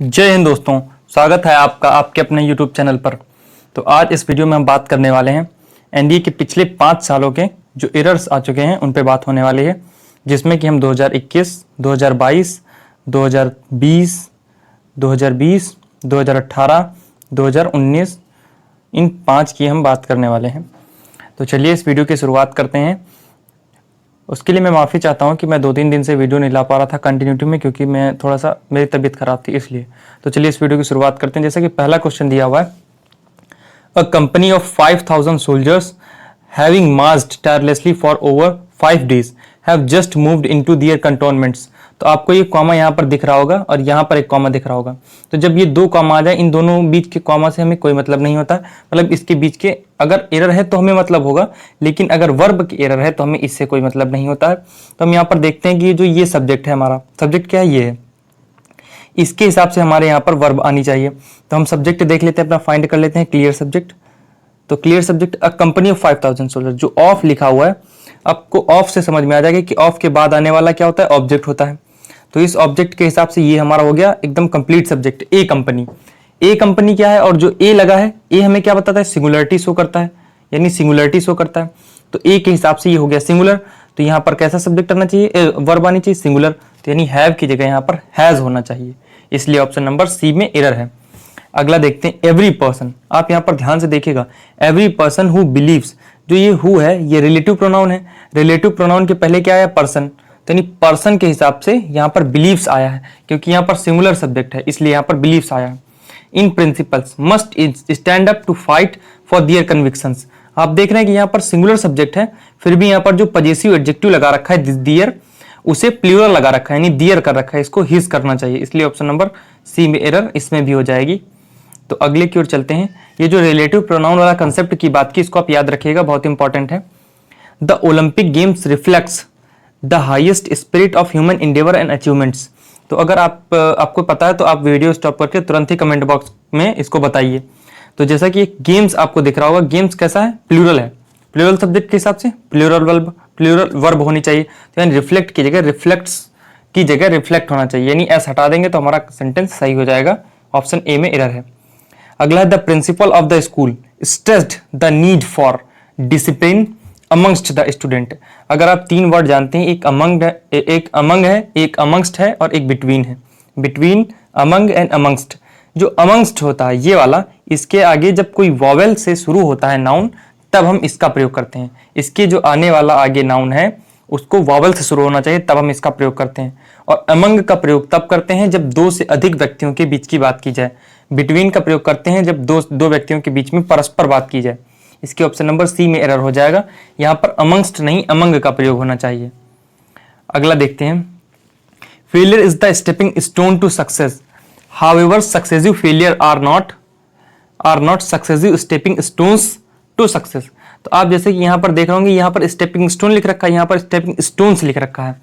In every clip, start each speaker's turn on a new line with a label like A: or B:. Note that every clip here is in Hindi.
A: जय हिंद दोस्तों, स्वागत है आपका आपके अपने YouTube चैनल पर। तो आज इस वीडियो में हम बात करने वाले हैं एनडीए के पिछले 5 सालों के जो एरर्स आ चुके हैं उन पे बात होने वाली है, जिसमें कि हम 2021, 2022, 2020, 2018, 2019 इन 5 की हम बात करने वाले हैं। तो चलिए इस वीडियो की शुरुआत करते हैं। उसके लिए मैं माफ़ी चाहता हूँ कि मैं 2-3 दिन से वीडियो नहीं ला पा रहा था कंटिन्यूटी में, क्योंकि मैं थोड़ा सा मेरी तबीयत खराब थी इसलिए। तो चलिए इस वीडियो की शुरुआत करते हैं। जैसे कि पहला क्वेश्चन दिया हुआ है, a company of 5000 soldiers having marched tirelessly for over 5 days have just moved into their cantonments. तो आपको ये कॉमा यहाँ पर दिख रहा होगा और यहाँ पर एक कॉमा दिख रहा होगा। तो जब ये 2 कॉमा आ जाए, इन दोनों बीच के कॉमा से हमें कोई मतलब नहीं होता, मतलब इसके बीच के अगर एरर है तो हमें मतलब होगा, लेकिन अगर वर्ब की एरर है तो हमें इससे कोई मतलब नहीं होता है। तो हम यहाँ पर देखते हैं कि जो ये सब्जेक्ट है, हमारा सब्जेक्ट क्या है, ये है, इसके हिसाब से हमारे यहाँ पर वर्ब आनी चाहिए। तो हम सब्जेक्ट देख लेते हैं, अपना फाइंड कर लेते हैं क्लियर सब्जेक्ट। तो clear subject a company of 5000 soldier, जो ऑफ लिखा हुआ है आपको ऑफ से समझ में आ जाएगा कि ऑफ के बाद आने वाला क्या होता है, ऑब्जेक्ट होता है। तो इस ऑब्जेक्ट के हिसाब से ये हमारा हो गया एकदम कंप्लीट सब्जेक्ट। ए कंपनी, ए कंपनी क्या है, और जो ए लगा है, ए हमें क्या बताता है, सिंगुलरिटी शो करता है, यानी सिंगुलरिटी शो करता है। तो ए के हिसाब से ये हो गया सिंगुलर। तो यहाँ पर कैसा सब्जेक्ट आना चाहिए, वर्ब आनी चाहिए सिंगुलर। तो यानी हैव की जगह यहाँ पर हैज होना चाहिए, इसलिए ऑप्शन नंबर सी में एरर है। अगला देखते हैं, एवरी पर्सन। आप यहाँ पर ध्यान से देखिएगा, एवरी पर्सन हु बिलीव्स, जो ये हु है ये रिलेटिव प्रोनाउन है। रिलेटिव प्रोनाउन के पहले क्या आया, पर्सन। तो यानी पर्सन के हिसाब से यहाँ पर बिलीव्स आया है, क्योंकि यहाँ पर सिंगुलर सब्जेक्ट है इसलिए यहाँ पर बिलीव्स आया है। In principles must stand up to fight for their convictions. आप देख रहे हैं कि यहाँ पर सिंगुलर सब्जेक्ट है, फिर भी यहाँ पर जो पजेसिव एडजेक्टिव लगा रखा है दियर, उसे प्लूरल लगा रखा है, यानी दियर कर रखा है, इसको हिज करना चाहिए, इसलिए ऑप्शन नंबर सी में एरर इसमें भी हो जाएगी। तो अगले की ओर चलते हैं। ये जो रिलेटिव प्रोनाउन वाला कंसेप्ट की बात की, इसको आप याद रखिएगा, बहुत इंपॉर्टेंट है। The Olympic games reflects the highest spirit of human Endeavour and achievements. तो अगर आपको पता है तो आप वीडियो स्टॉप करके तुरंत ही कमेंट बॉक्स में इसको बताइए। तो जैसा कि गेम्स आपको दिख रहा होगा, गेम्स कैसा है, प्लूरल है, प्लूरल सब्जेक्ट के हिसाब से प्लूरल वर्ब होनी चाहिए। तो यानी रिफ्लेक्ट की जगह रिफ्लेक्ट्स की जगह रिफ्लेक्ट होना चाहिए, यानी एस हटा देंगे तो हमारा सेंटेंस सही हो जाएगा। ऑप्शन ए में एरर है। अगला है, the principle of the school stressed the need for discipline amongst the student. अगर आप 3 वर्ड जानते हैं, एक अमंग है, एक अमंगस्ट है और एक बिटवीन है। Between, among and amongst. जो अमंगस्ट होता है ये वाला, इसके आगे जब कोई वॉवेल से शुरू होता है नाउन, तब हम इसका प्रयोग करते हैं। इसके जो आने वाला आगे नाउन है उसको वॉवेल से शुरू होना चाहिए, तब हम इसका प्रयोग करते हैं। और अमंग का प्रयोग तब करते हैं जब 2 से अधिक व्यक्तियों के बीच की बात की जाए। बिटवीन का प्रयोग करते हैं जब दो व्यक्तियों के बीच में परस्पर बात की जाए। इसके ऑप्शन नंबर सी में एरर हो जाएगा, यहाँ पर अमंगस्ट नहीं अमंग का प्रयोग होना चाहिए। अगला देखते हैं, failure is the stepping stone to success, however successive failure are not successive stepping stones to success. तो आप जैसे कि यहाँ पर देख रहे होंगे, यहाँ पर स्टेपिंग स्टोन लिख रखा है, यहाँ पर स्टेपिंग स्टोन्स लिख रखा है।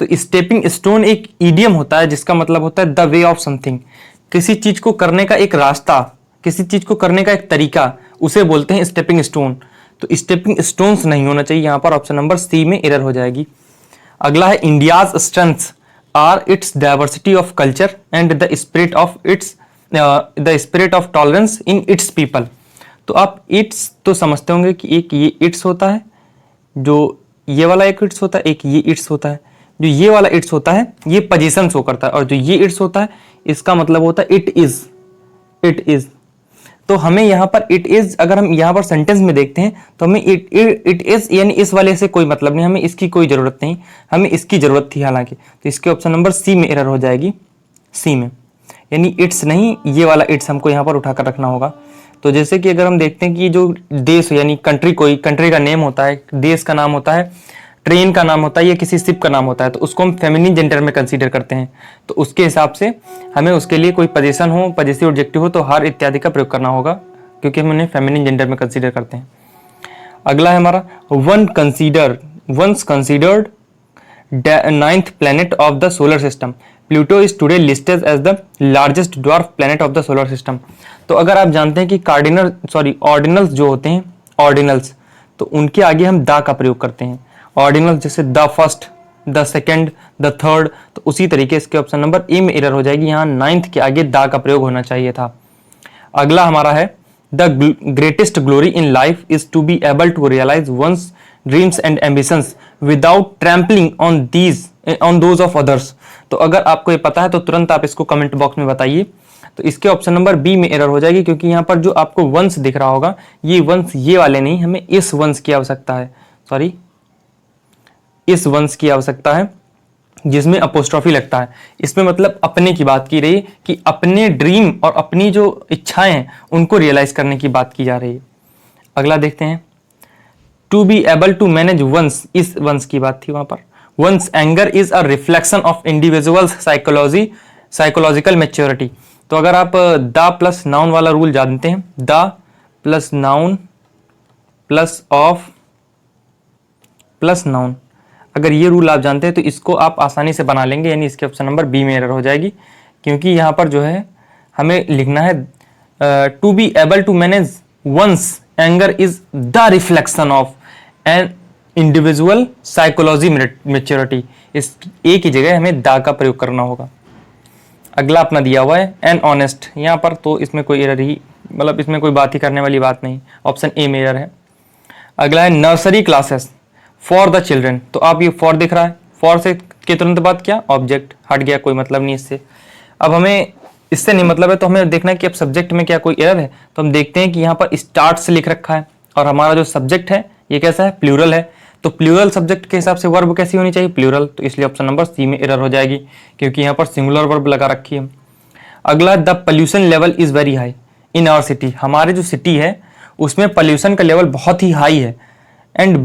A: तो स्टेपिंग स्टोन एक इडियम होता है जिसका मतलब होता है द वे ऑफ समथिंग, किसी चीज को करने का एक रास्ता, किसी चीज को करने का एक तरीका, उसे बोलते हैं स्टेपिंग स्टोन। तो स्टेपिंग स्टोन्स नहीं होना चाहिए, यहाँ पर ऑप्शन नंबर सी में एरर हो जाएगी। अगला है, India's strengths are its diversity of culture and the spirit of tolerance in its people. तो आप इट्स तो समझते होंगे कि एक ये इट्स होता है, जो ये वाला एक इट्स होता है, एक ये इट्स होता है। जो ये वाला इट्स होता है ये पोजीशन शो करता है, और जो ये इट्स होता है इसका मतलब होता है इट इज। तो हमें यहाँ पर इट इज, अगर हम यहाँ पर सेंटेंस में देखते हैं तो हमें इट इज यानी इस वाले से कोई मतलब नहीं, हमें इसकी कोई जरूरत नहीं, हमें इसकी जरूरत थी हालांकि। तो इसके ऑप्शन नंबर सी में एरर हो जाएगी, सी में, यानी इट्स नहीं, ये वाला इट्स हमको यहाँ पर उठाकर रखना होगा। तो जैसे कि अगर हम देखते हैं कि जो देश यानी कंट्री, कोई कंट्री का नेम होता है, देश का नाम होता है, ट्रेन का नाम होता है या किसी शिप का नाम होता है, तो उसको हम फेमिनिन जेंडर में कंसीडर करते हैं। तो उसके हिसाब से हमें उसके लिए कोई पोजीशन हो, पजेसिव एडजेक्टिव हो, तो हर इत्यादि का प्रयोग करना होगा, क्योंकि हम उन्हें फेमिनिन जेंडर में कंसीडर करते हैं। अगला है हमारा, once considered 9th planet of the solar system. Pluto is today listed as the largest dwarf planet of the solar system. तो अगर आप जानते हैं कि ऑर्डिनल्स जो होते हैं, ऑर्डिनल्स, तो उनके आगे हम द का प्रयोग करते हैं। ऑर्डिनल्स जैसे the first, the second, the third. तो उसी तरीके इसके ऑप्शन नंबर ए में एरर हो जाएगी, यहाँ 9th के आगे द का प्रयोग होना चाहिए था। अगला हमारा है the greatest glory in life is to be able to realise one's dreams and ambitions without trampling on those of others. तो अगर आपको ये पता है तो तुरंत आप इसको कमेंट बॉक्स में बताइए। तो इसके ऑप्शन नंबर बी में एरर हो जाएगी, क्योंकि यहाँ पर जो आपको वंश दिख रहा होगा ये वंश ये वाले नहीं, हमें इस वंश की आवश्यकता है, सॉरी इस वंश की आवश्यकता है जिसमें अपोस्ट्रोफी लगता है। इसमें मतलब अपने की बात की रही है कि अपने ड्रीम और अपनी जो इच्छाएं हैं उनको रियलाइज करने की बात की जा रही है। अगला देखते हैं, to be able to manage one's, इस वंस की बात थी वहां पर। One's anger is a reflection of individual psychological maturity. तो अगर आप द प्लस नाउन वाला रूल जानते हैं, the plus noun plus of plus noun, अगर ये रूल आप जानते हैं तो इसको आप आसानी से बना लेंगे, यानी इसके ऑप्शन नंबर बी में एरर हो जाएगी। क्योंकि यहाँ पर जो है हमें लिखना है to be able to manage one's anger is the reflection of an individual psychology maturity. इस ए की जगह हमें द का प्रयोग करना होगा। अगला अपना दिया हुआ है एन ऑनेस्ट, यहाँ पर तो इसमें कोई एरर ही, मतलब इसमें कोई बात ही करने वाली बात नहीं, ऑप्शन ए में एरर है। अगला है nursery classes for the children. तो आप ये फॉर दिख रहा है, फॉर से के तुरंत बाद क्या ऑब्जेक्ट हट गया, कोई मतलब नहीं इससे। अब हमें इससे नहीं मतलब है तो हमें देखना है कि अब सब्जेक्ट में क्या कोई एरर है। तो हम देखते हैं कि यहाँ पर स्टार्ट से लिख रखा है और हमारा जो सब्जेक्ट है ये कैसा है, प्लूरल है। तो प्लूरल सब्जेक्ट के हिसाब से वर्ब कैसी होनी चाहिए, प्लूरल। तो इसलिए ऑप्शन नंबर सी में एरर हो जाएगी, क्योंकि यहाँ पर सिंगुलर वर्ब लगा रखी है। अगला, the pollution level is very high in our city. हमारे जो सिटी है उसमें पोल्यूशन का लेवल बहुत ही हाई है। And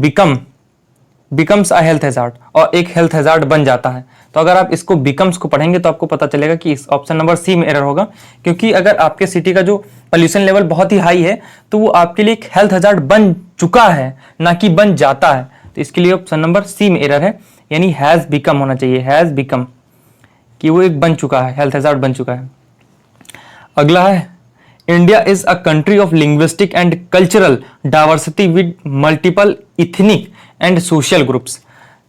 A: becomes a health hazard, और एक हेल्थ हैजार्ड बन जाता है। तो अगर आप इसको बिकम्स को पढ़ेंगे तो आपको पता चलेगा कि इस ऑप्शन नंबर सी में एरर होगा, क्योंकि अगर आपके सिटी का जो पोल्यूशन लेवल बहुत ही हाई है तो वो आपके लिए एक हेल्थ हैजार्ड बन चुका है, ना कि बन जाता है। तो इसके लिए ऑप्शन नंबर सी में एरर है, यानी हैज बिकम होना चाहिए, हैज बिकम, कि वो एक बन चुका है, हेल्थ हैजार्ड बन चुका है। अगला है India is a country of linguistic and cultural diversity with multiple ethnic and social groups.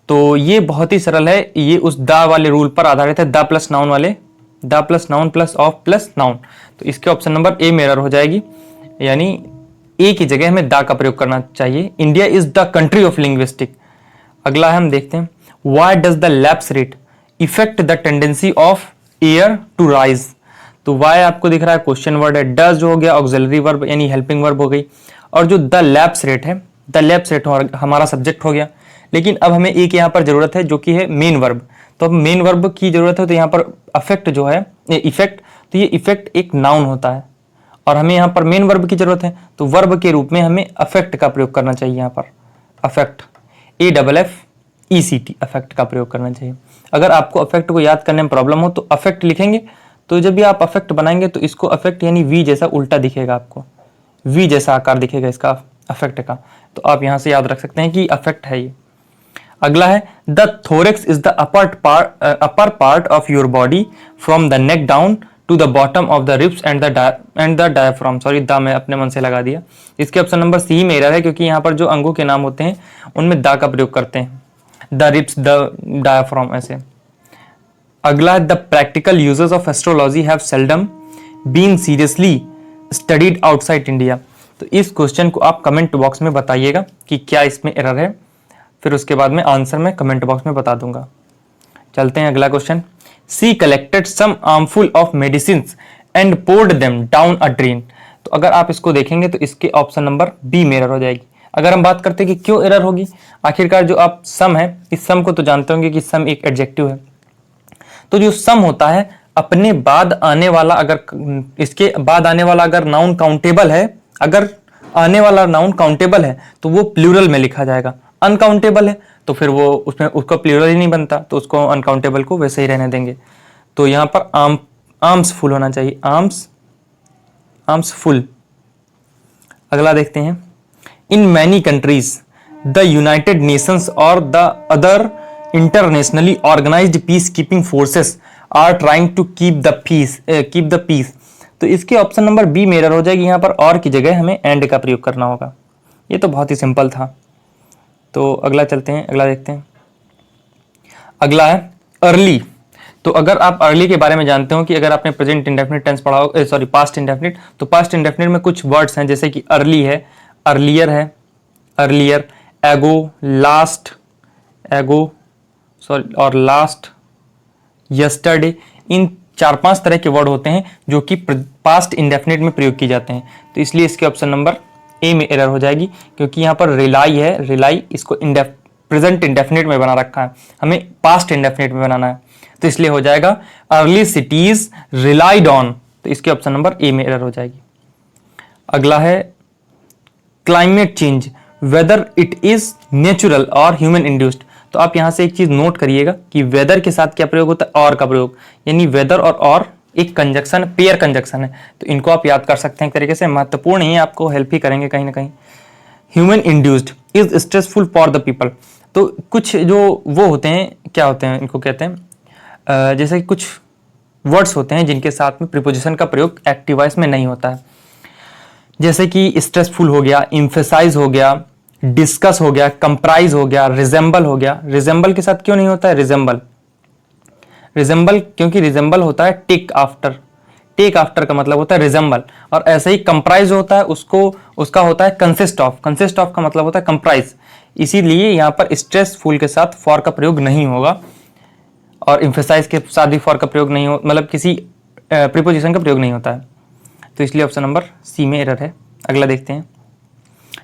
A: तो ये बहुत ही सरल है, ये उस द वाले रूल पर आधारित है, द प्लस नाउन वाले, the plus noun plus of plus noun. तो इसके ऑप्शन नंबर ए में एरर हो जाएगी, यानी ए की जगह हमें द का प्रयोग करना चाहिए। India is the country of linguistic. अगला है, हम देखते हैं, why does the lapse rate affect the tendency of air to rise. तो वाई आपको दिख रहा है क्वेश्चन वर्ड है, डज जो हो गया ऑक्सिलरी वर्ब यानी हेल्पिंग वर्ब हो गई, और जो द लैप्स रेट है, द लैप्स रेट हमारा सब्जेक्ट हो गया। लेकिन अब हमें एक यहाँ पर जरूरत है जो कि है मेन वर्ब। तो अब मेन वर्ब की जरूरत है, तो यहाँ पर अफेक्ट जो है इफेक्ट, तो ये इफेक्ट एक नाउन होता है और हमें यहाँ पर मेन वर्ब की जरूरत है, तो वर्ब के रूप में हमें अफेक्ट का प्रयोग करना चाहिए। यहाँ पर अफेक्ट, AFFECT, अफेक्ट का प्रयोग करना चाहिए। अगर आपको अफेक्ट को याद करने में प्रॉब्लम हो तो अफेक्ट लिखेंगे, तो जब भी आप अफेक्ट बनाएंगे तो इसको अफेक्ट यानी वी जैसा उल्टा दिखेगा, आपको वी जैसा आकार दिखेगा इसका अफेक्ट का। तो आप यहां से याद रख सकते हैं कि अफेक्ट है ये। अगला है, the thorax is the upper part of your body from the neck down to the bottom of the ribs and the diaphragm. Sorry, the मैं अपने मन से लगा दिया। इसके ऑप्शन नंबर सी में एरर है, क्योंकि यहाँ पर जो अंगों के नाम होते हैं उनमें द का प्रयोग करते हैं, द रिब्स, द डायफ्राम ऐसे। अगला, the practical users of astrology have seldom been seriously studied outside India. तो इस क्वेश्चन को आप कमेंट बॉक्स में बताइएगा कि क्या इसमें एरर है, फिर उसके बाद में आंसर मैं कमेंट बॉक्स में बता दूंगा। चलते हैं अगला question. She collected some armful of medicine and poured them down a drain. तो अगर आप इसको देखेंगे तो इसके ऑप्शन नंबर बी में एरर हो जाएगी। अगर हम बात करते हैं कि क्यों एरर होगी, आखिरकार जो आप सम है, इस सम को तो जानते होंगे कि सम एक एडजेक्टिव है। तो जो सम होता है अपने बाद आने वाला, अगर इसके बाद आने वाला अगर नाउन काउंटेबल है, अगर आने वाला नाउन काउंटेबल है तो वो प्लूरल में लिखा जाएगा। अनकाउंटेबल है तो फिर वो उसमें उसका प्लूरल ही नहीं बनता, तो उसको अनकाउंटेबल को वैसे ही रहने देंगे। तो यहाँ पर आर्म्स फुल होना चाहिए, आर्म्स फुल। अगला देखते हैं, in many countries the United Nations और the other internationally organised peace keeping forces are trying to keep the peace. तो इसके ऑप्शन नंबर बी में एरर हो जाएगी। यहाँ पर और की जगह हमें एंड का प्रयोग करना होगा। ये तो बहुत ही सिंपल था। तो अगला चलते हैं, अगला देखते हैं। अगला है अर्ली। तो अगर आप अर्ली के बारे में जानते हो कि अगर आपने प्रेजेंट इंडेफिनिट टेंस पढ़ा हो, सॉरी पास्ट इंडेफिनिट, तो पास्ट इंडेफिनिट में कुछ वर्ड्स हैं जैसे कि अर्ली है, अर्लियर है, अर्लियर, एगो, लास्ट, एगो सॉरी और लास्ट, यस्टरडे, इन 4-5 तरह के वर्ड होते हैं जो कि पास्ट इंडेफिनिट में प्रयोग किए जाते हैं। तो इसलिए इसके ऑप्शन नंबर ए में एरर हो जाएगी, क्योंकि यहाँ पर रिलाई है, रिलाई इसको प्रेजेंट इंडेफिनिट में बना रखा है, हमें पास्ट इंडेफिनिट में बनाना है, तो इसलिए हो जाएगा अर्ली सिटीज रिलाइड ऑन। तो इसके ऑप्शन नंबर ए में एरर हो जाएगी। अगला है climate change, whether it is natural और ह्यूमन इंड्यूस्ड। तो आप यहां से एक चीज नोट करिएगा कि वेदर के साथ क्या प्रयोग होता है, और का प्रयोग, यानी वेदर और एक कंजक्शन, पेयर कंजक्शन है, तो इनको आप याद कर सकते हैं एक तरीके से, महत्वपूर्ण ही आपको हेल्प ही करेंगे कहीं ना कहीं। Human induced is stressful for the people. तो कुछ जो वो होते हैं, क्या होते हैं इनको कहते हैं, जैसे कि कुछ वर्ड्स होते हैं जिनके साथ में प्रीपोजिशन का प्रयोग एक्टिव वॉइस में नहीं होता है, जैसे कि स्ट्रेसफुल हो गया, इम्फेसाइज हो गया, डिस्कस हो गया, कंप्राइज हो गया, रिजेंबल हो गया। रिजेंबल के साथ क्यों नहीं होता है रिजेंबल, रिजेंबल क्योंकि रिजेंबल होता है टेक आफ्टर, टेक आफ्टर का मतलब होता है रिजेंबल, और ऐसे ही कंप्राइज होता है उसका होता है कंसिस्ट ऑफ, कंसिस्ट ऑफ का मतलब होता है कंप्राइज। इसीलिए यहाँ पर स्ट्रेसफुल के साथ फॉर का प्रयोग नहीं होगा, और इम्फेसाइज के साथ भी फॉर का प्रयोग नहीं हो, मतलब किसी प्रीपोजिशन का प्रयोग नहीं होता है। तो इसलिए ऑप्शन नंबर सी में एरर है। अगला देखते हैं,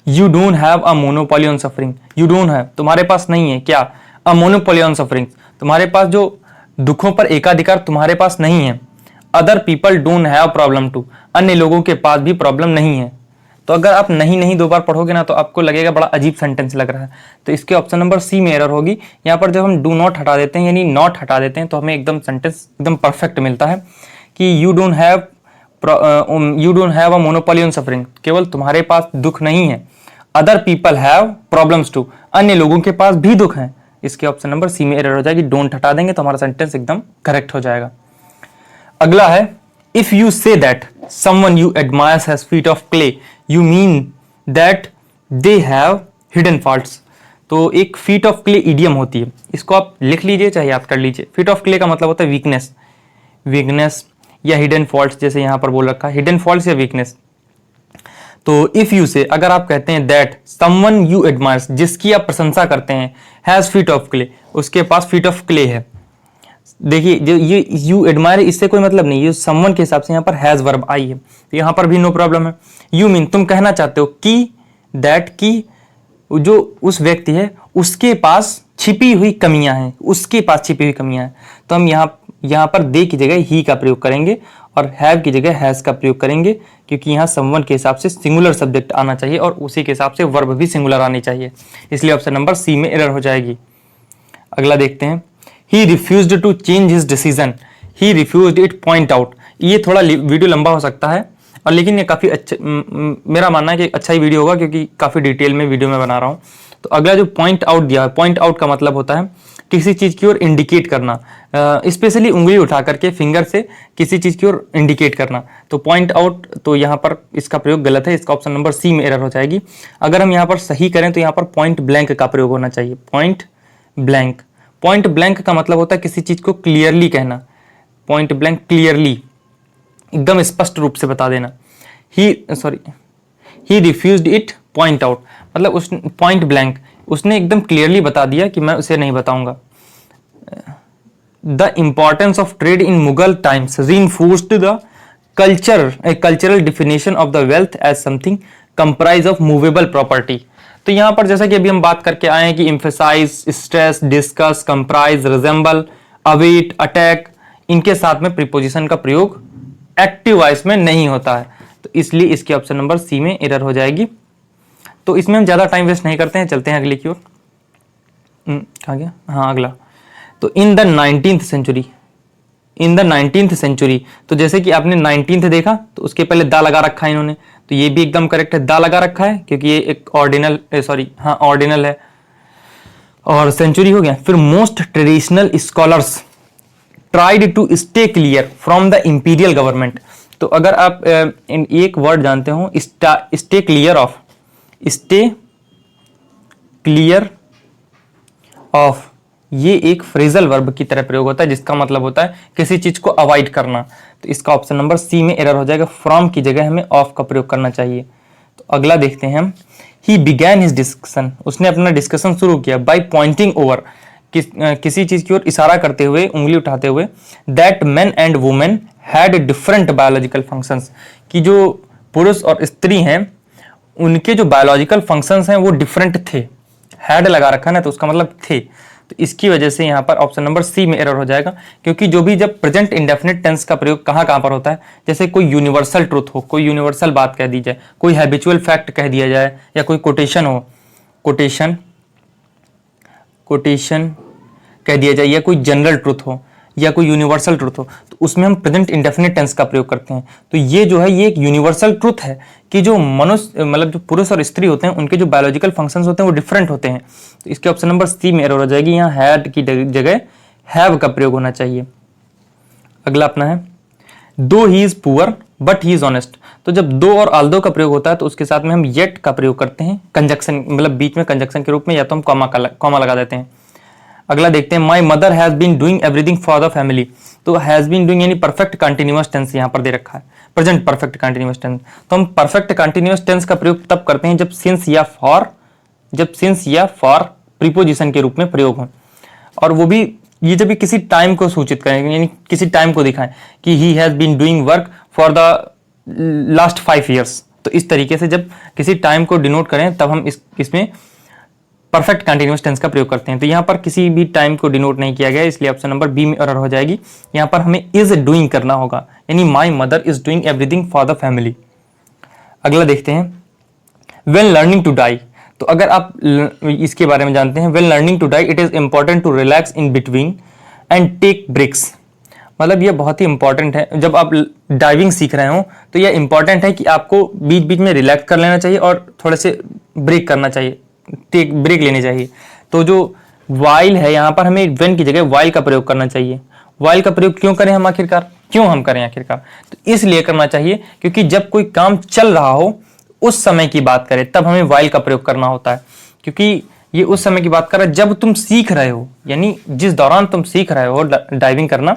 A: you don't have a monopoly on suffering. You don't have, तुम्हारे पास नहीं है क्या, अ मोनोपोली ऑन सफरिंग, तुम्हारे पास जो दुखों पर एकाधिकार तुम्हारे पास नहीं है। Other people don't have problem too, अन्य लोगों के पास भी प्रॉब्लम नहीं है। तो अगर आप नहीं 2 बार पढ़ोगे ना तो आपको लगेगा बड़ा अजीब सेंटेंस लग रहा है, तो इसके ऑप्शन नंबर सी में एरर होगी। यहाँ पर जब हम डू नॉट हटा देते हैं, यानी नॉट हटा देते हैं, तो हमें एकदम सेंटेंस एकदम परफेक्ट मिलता है कि you don't have a monopoly on suffering, केवल तुम्हारे पास दुख नहीं है। Other people have problems too, अन्य लोगों के पास भी दुख है। इसके ऑप्शन नंबर सी में एरर हो जाएगी, डोंट हटा देंगे तो हमारा सेंटेंस एकदम करेक्ट हो जाएगा। अगला है, if you say that someone you admires has feet of clay, you mean that they have hidden faults. तो एक फीट ऑफ क्ले इडियम होती है, इसको आप लिख लीजिए चाहे याद कर लीजिए। फीट ऑफ क्ले का मतलब होता है वीकनेस, वीकनेस या हिडन फॉल्ट्स, जैसे यहां पर बोल रखा है हिडन फॉल्ट्स या वीकनेस। तो इफ यू से, अगर आप कहते हैं दैट समवन यू एडमायर्स, जिसकी आप प्रशंसा करते हैं, हैज फीट ऑफ क्ले, उसके पास फीट ऑफ क्ले है। देखिए जो ये यू एडमायर, इससे कोई मतलब नहीं, ये समवन के हिसाब से यहाँ पर हैज वर्ब आई है, तो यहाँ पर भी नो प्रॉब्लम है। यू मीन, तुम कहना चाहते हो कि दैट की जो उस व्यक्ति है उसके पास छिपी हुई कमियां हैं, उसके पास छिपी हुई कमियां हैं, तो हम यहाँ पर दे की जगह ही का प्रयोग करेंगे और हैव की जगह हैज का प्रयोग करेंगे, क्योंकि यहाँ समवन के हिसाब से सिंगुलर सब्जेक्ट आना चाहिए और उसी के हिसाब से वर्ब भी सिंगुलर आनी चाहिए, इसलिए ऑप्शन नंबर सी में एरर हो जाएगी। अगला देखते हैं, he refused to change his decision, he refused it point out. ये थोड़ा वीडियो लंबा हो सकता है, और लेकिन ये काफ़ी अच्छा, मेरा मानना है कि अच्छा ही वीडियो होगा, क्योंकि काफ़ी डिटेल में वीडियो में बना रहा हूँ। तो अगला जो पॉइंट आउट दिया है, पॉइंट आउट का मतलब होता है किसी चीज़ की ओर इंडिकेट करना, स्पेशली उंगली उठा करके फिंगर से किसी चीज़ की ओर इंडिकेट करना। तो पॉइंट आउट, तो यहाँ पर इसका प्रयोग गलत है, इसका ऑप्शन नंबर सी में एरर हो जाएगी। अगर हम यहाँ पर सही करें तो यहाँ पर पॉइंट ब्लैंक का प्रयोग होना चाहिए, पॉइंट ब्लैंक। पॉइंट ब्लैंक का मतलब होता है किसी चीज़ को क्लियरली कहना, पॉइंट ब्लैंक क्लियरली, एकदम स्पष्ट रूप से बता देना। ही रिफ्यूज्ड इट पॉइंट आउट, मतलब उस पॉइंट ब्लैंक उसने एकदम क्लियरली बता दिया कि मैं उसे नहीं बताऊंगा। The importance of trade in Mughal times reinforced the cultural definition of the wealth as something comprise of movable property. तो यहां पर जैसा कि अभी हम बात करके आए हैं कि emphasise, stress, discuss, comprise, resemble, await, attack, इनके साथ में प्रीपोजिशन का प्रयोग एक्टिव वॉइस में नहीं होता है, तो इसलिए इसकी ऑप्शन नंबर सी में एरर हो जाएगी। तो इसमें हम ज़्यादा टाइम वेस्ट नहीं करते हैं, चलते हैं अगले की ओर। कहाँ गया, हाँ अगला। तो in the 19th century, in the 19th century, तो जैसे कि आपने 19th देखा तो उसके पहले दा लगा रखा है इन्होंने, तो ये भी एकदम करेक्ट है, दा लगा रखा है क्योंकि ये एक ऑर्डिनल है, और सेंचुरी हो गया। फिर most traditional scholars tried to stay clear from the imperial government. तो अगर आप एक वर्ड जानते हो, stay clear of, stay clear of, ये एक फ्रेजल वर्ब की तरह प्रयोग होता है, जिसका मतलब होता है किसी चीज को अवॉइड करना। तो इसका ऑप्शन नंबर सी में एरर हो जाएगा, फ्रॉम की जगह हमें ऑफ का प्रयोग करना चाहिए। तो अगला देखते हैं हम, ही बिगैन हिज डिस्कशन, उसने अपना डिस्कशन शुरू किया, बाय पॉइंटिंग ओवर, किसी चीज की ओर इशारा करते हुए, उंगली उठाते हुए, that main and women had different biological functions, कि जो पुरुष और स्त्री हैं उनके जो बायोलॉजिकल फंक्शंस हैं वो डिफरेंट थे। हैड लगा रखा ना, तो उसका मतलब थे। तो इसकी वजह से यहाँ पर ऑप्शन नंबर सी में एरर हो जाएगा, क्योंकि जो भी जब प्रेजेंट इंडेफिनिट टेंस का प्रयोग कहाँ कहाँ पर होता है, जैसे कोई यूनिवर्सल ट्रुथ हो, कोई यूनिवर्सल बात कह दी जाए, कोई हैबिचुअल फैक्ट कह दिया जाए, या कोई कोटेशन हो, कोटेशन कह दिया जाए, या कोई जनरल ट्रुथ हो, या कोई यूनिवर्सल ट्रुथ हो, तो उसमें हम प्रेजेंट इंडेफिनिट टेंस का प्रयोग करते हैं। तो ये जो है ये एक यूनिवर्सल ट्रुथ है कि जो मनुष्य मतलब जो पुरुष और स्त्री होते हैं उनके जो बायोलॉजिकल फंक्शंस होते हैं वो डिफरेंट होते हैं। तो इसके ऑप्शन नंबर सी में एरर हो जाएगी, यहाँ हैड की जगह हैव का प्रयोग होना चाहिए। अगला अपना है, दो he is poor but he is honest. तो जब दो और आल्दो का प्रयोग होता है तो उसके साथ में हम येट का प्रयोग करते हैं, कंजक्शन मतलब बीच में कंजक्शन के रूप में, या तो हम कॉमा लगा देते हैं। अगला देखते हैं, my mother has been doing everything for the family. तो हैज बीन डूइंग यानी परफेक्ट कंटिन्यूअस टेंस यहाँ पर दे रखा है, प्रेजेंट परफेक्ट कंटिन्यूअस टेंस। तो हम परफेक्ट कंटिन्यूअस टेंस का प्रयोग तब करते हैं जब सिंस या फॉर प्रीपोजिशन के रूप में प्रयोग हो, और वो भी ये जब भी किसी टाइम को सूचित करें, यानी किसी टाइम को दिखाएं कि he has been doing work for the last 5 years। तो इस तरीके से जब किसी टाइम को डिनोट करें तब हम इसमें परफेक्ट कंटिन्यूअस टेंस का प्रयोग करते हैं। तो यहाँ पर किसी भी टाइम को डिनोट नहीं किया गया, इसलिए ऑप्शन नंबर बी में एरर हो जाएगी। यहाँ पर हमें इज डूइंग करना होगा, यानी my mother is doing everything for the family. अगला देखते हैं, व्हेन लर्निंग टू डाई। तो अगर आप इसके बारे में जानते हैं, when learning to dive it is important to relax in between and take breaks. मतलब ये बहुत ही इंपॉर्टेंट है, जब आप डाइविंग सीख रहे हो तो यह इंपॉर्टेंट है कि आपको बीच बीच में रिलैक्स कर लेना चाहिए और थोड़े से ब्रेक करना चाहिए, टेक ब्रेक लेनी चाहिए। तो जो वाइल है यहाँ पर हमें व्हेन की जगह वाइल का प्रयोग करना चाहिए। वाइल का प्रयोग क्यों करें हम आखिरकार, तो इसलिए करना चाहिए क्योंकि जब कोई काम चल रहा हो उस समय की बात करें तब हमें वाइल का प्रयोग करना होता है, क्योंकि ये उस समय की बात कर रहा है जब तुम सीख रहे हो, यानी जिस दौरान तुम सीख रहे हो डाइविंग करना,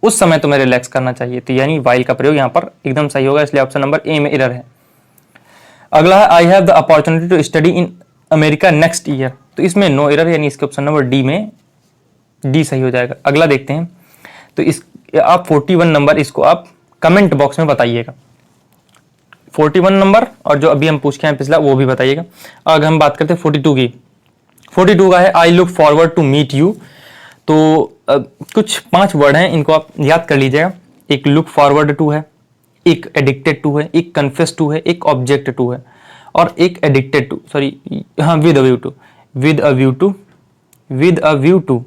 A: उस समय तुम्हें रिलैक्स करना चाहिए। तो यानी वाइल का प्रयोग यहाँ पर एकदम सही होगा, इसलिए ऑप्शन नंबर ए में एरर है। अगला है, I have the opportunity to study in America next year. तो इसमें नो एरर, यानी इसके ऑप्शन नंबर डी में डी सही हो जाएगा। अगला देखते हैं, तो इस आप 41 नंबर इसको आप कमेंट बॉक्स में बताइएगा, 41 नंबर और जो अभी हम पूछ के हैं पिछला वो भी बताइएगा। अगर हम बात करते हैं 42 की, 42 का है, I look forward to meet you. तो कुछ 5 वर्ड हैं, इनको आप याद कर लीजिएगा। एक लुक फॉरवर्ड टू है, एक एडिक्टेड टू है, एक कन्फेस टू है, एक ऑब्जेक्ट टू है, और एक एडिक्टेड टू, सॉरी हाँ विद अ व्यू टू,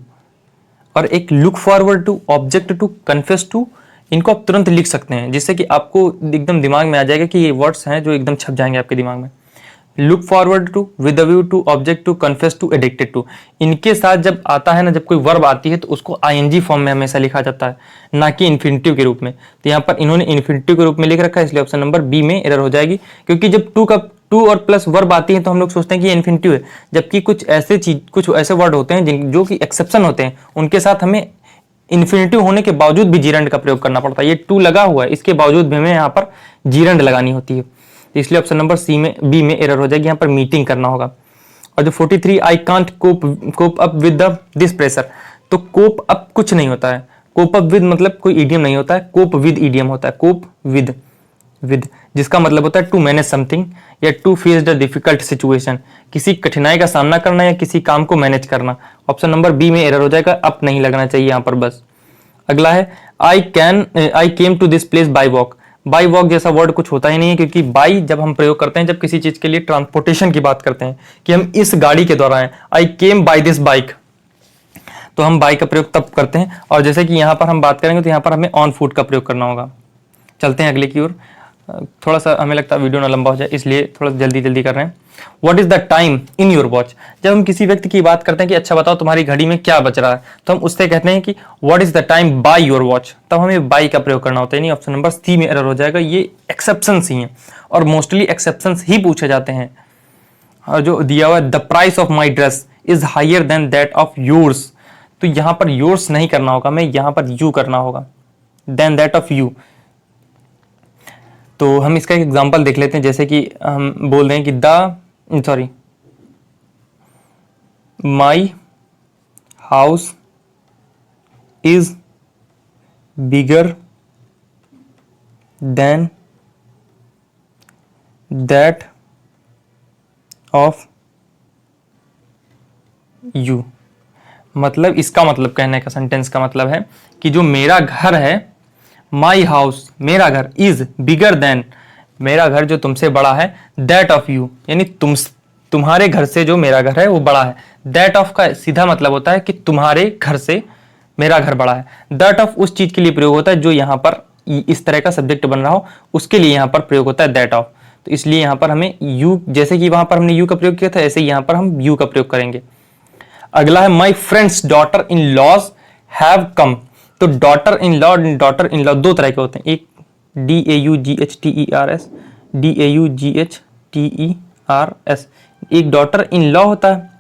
A: और एक look forward to, object to, confess to. इनको आप तुरंत लिख सकते हैं जिससे कि आपको एकदम दिमाग में आ जाएगा कि ये वर्ड्स हैं जो एकदम छप जाएंगे आपके दिमाग में। Look forward to, with a view to, object to, confess to, addicted to. इनके साथ जब आता है ना, जब कोई वर्ब आती है तो उसको आईएनजी फॉर्म में हमेशा लिखा जाता है, ना कि इन्फिनिटिव के रूप में। तो यहाँ पर इन्होंने इन्फिनिटिव के रूप में लिख रखा है, इसलिए ऑप्शन नंबर बी में एरर हो जाएगी। क्योंकि जब टू और प्लस वर्ब आती है तो हम लोग सोचते हैं कि ये इन्फिनिटिव है, जबकि कुछ ऐसे वर्ड होते हैं जो कि एक्सेप्शन होते हैं, उनके साथ हमें इन्फिनिटिव होने के बावजूद भी जीरंड का प्रयोग करना पड़ता है। ये टू लगा हुआ है, इसके बावजूद भी हमें यहाँ पर जीरंड लगानी होती है, इसलिए ऑप्शन नंबर बी में एरर हो जाएगी। यहाँ पर मीटिंग करना होगा। और जो 43, I can't cope up with this pressure. तो कोप अप कुछ नहीं होता है, कोप अप विद मतलब कोई ईडियम नहीं होता है, कोप विद ईडियम होता है। कोप विद जिसका मतलब होता है टू मैनेज समथिंग या to face the difficult situation, किसी कठिनाई का सामना करना या किसी काम को मैनेज करना। ऑप्शन नंबर बी में एरर हो जाएगा, अप नहीं लगना चाहिए यहाँ पर बस। अगला है, I came to this place by walk. By walk जैसा वर्ड कुछ होता ही नहीं है, क्योंकि बाई जब हम प्रयोग करते हैं जब किसी चीज के लिए ट्रांसपोर्टेशन की बात करते हैं कि हम इस गाड़ी के द्वारा हैं, आई केम बाय दिस बाइक, तो हम बाई का प्रयोग तब करते हैं। और जैसे कि यहाँ पर हम बात करेंगे तो यहाँ पर हमें ऑन फुट का प्रयोग करना होगा। चलते हैं अगले की ओर, थोड़ा सा हमें लगता है वीडियो ना लंबा हो जाए इसलिए थोड़ा जल्दी कर रहे हैं। What is the time in your watch. जब हम किसी व्यक्ति की बात करते हैं कि अच्छा बताओ तुम्हारी घड़ी में क्या बच रहा है, तो हम उससे कहते हैं कि what is the time by your watch, तब हमें बाय का प्रयोग करना होता है। नहीं, ऑप्शन नंबर सी में एरर हो जाएगा। ये एक्सेप्शंस ही हैं और मोस्टली एक्सेप्शंस ही पूछे जाते हैं। और जो दिया हुआ the price of my dress is higher than that of yours, तो यहां पर योर्स नहीं करना होगा, मैं यहां पर यू करना होगा, देन दैट ऑफ यू। तो हम इसका एक एग्जांपल देख लेते हैं, जैसे कि हम बोल रहे हैं कि my house is bigger than that of you. मतलब इसका मतलब, कहने का सेंटेंस का मतलब है कि जो मेरा घर है, माई हाउस मेरा घर, इज बिगर देन मेरा घर जो तुमसे बड़ा है, दैट ऑफ यू यानी तुम्हारे घर से जो मेरा घर है वो बड़ा है। दैट ऑफ का सीधा मतलब होता है कि तुम्हारे घर से मेरा घर बड़ा है। दैट ऑफ उस चीज के लिए प्रयोग होता है जो यहां पर इस तरह का सब्जेक्ट बन रहा हो, उसके लिए यहां पर प्रयोग होता है दैट ऑफ। तो इसलिए यहां पर हमें यू, जैसे कि वहां पर हमने यू का प्रयोग किया था, ऐसे ही यहां पर हम यू का प्रयोग करेंगे। अगला है my friend's daughter in laws have come. तो डॉटर इन लॉ दो तरह के होते हैं, एक DAUGHTERS, DAUGHTERS, एक डॉटर इन लॉ होता है,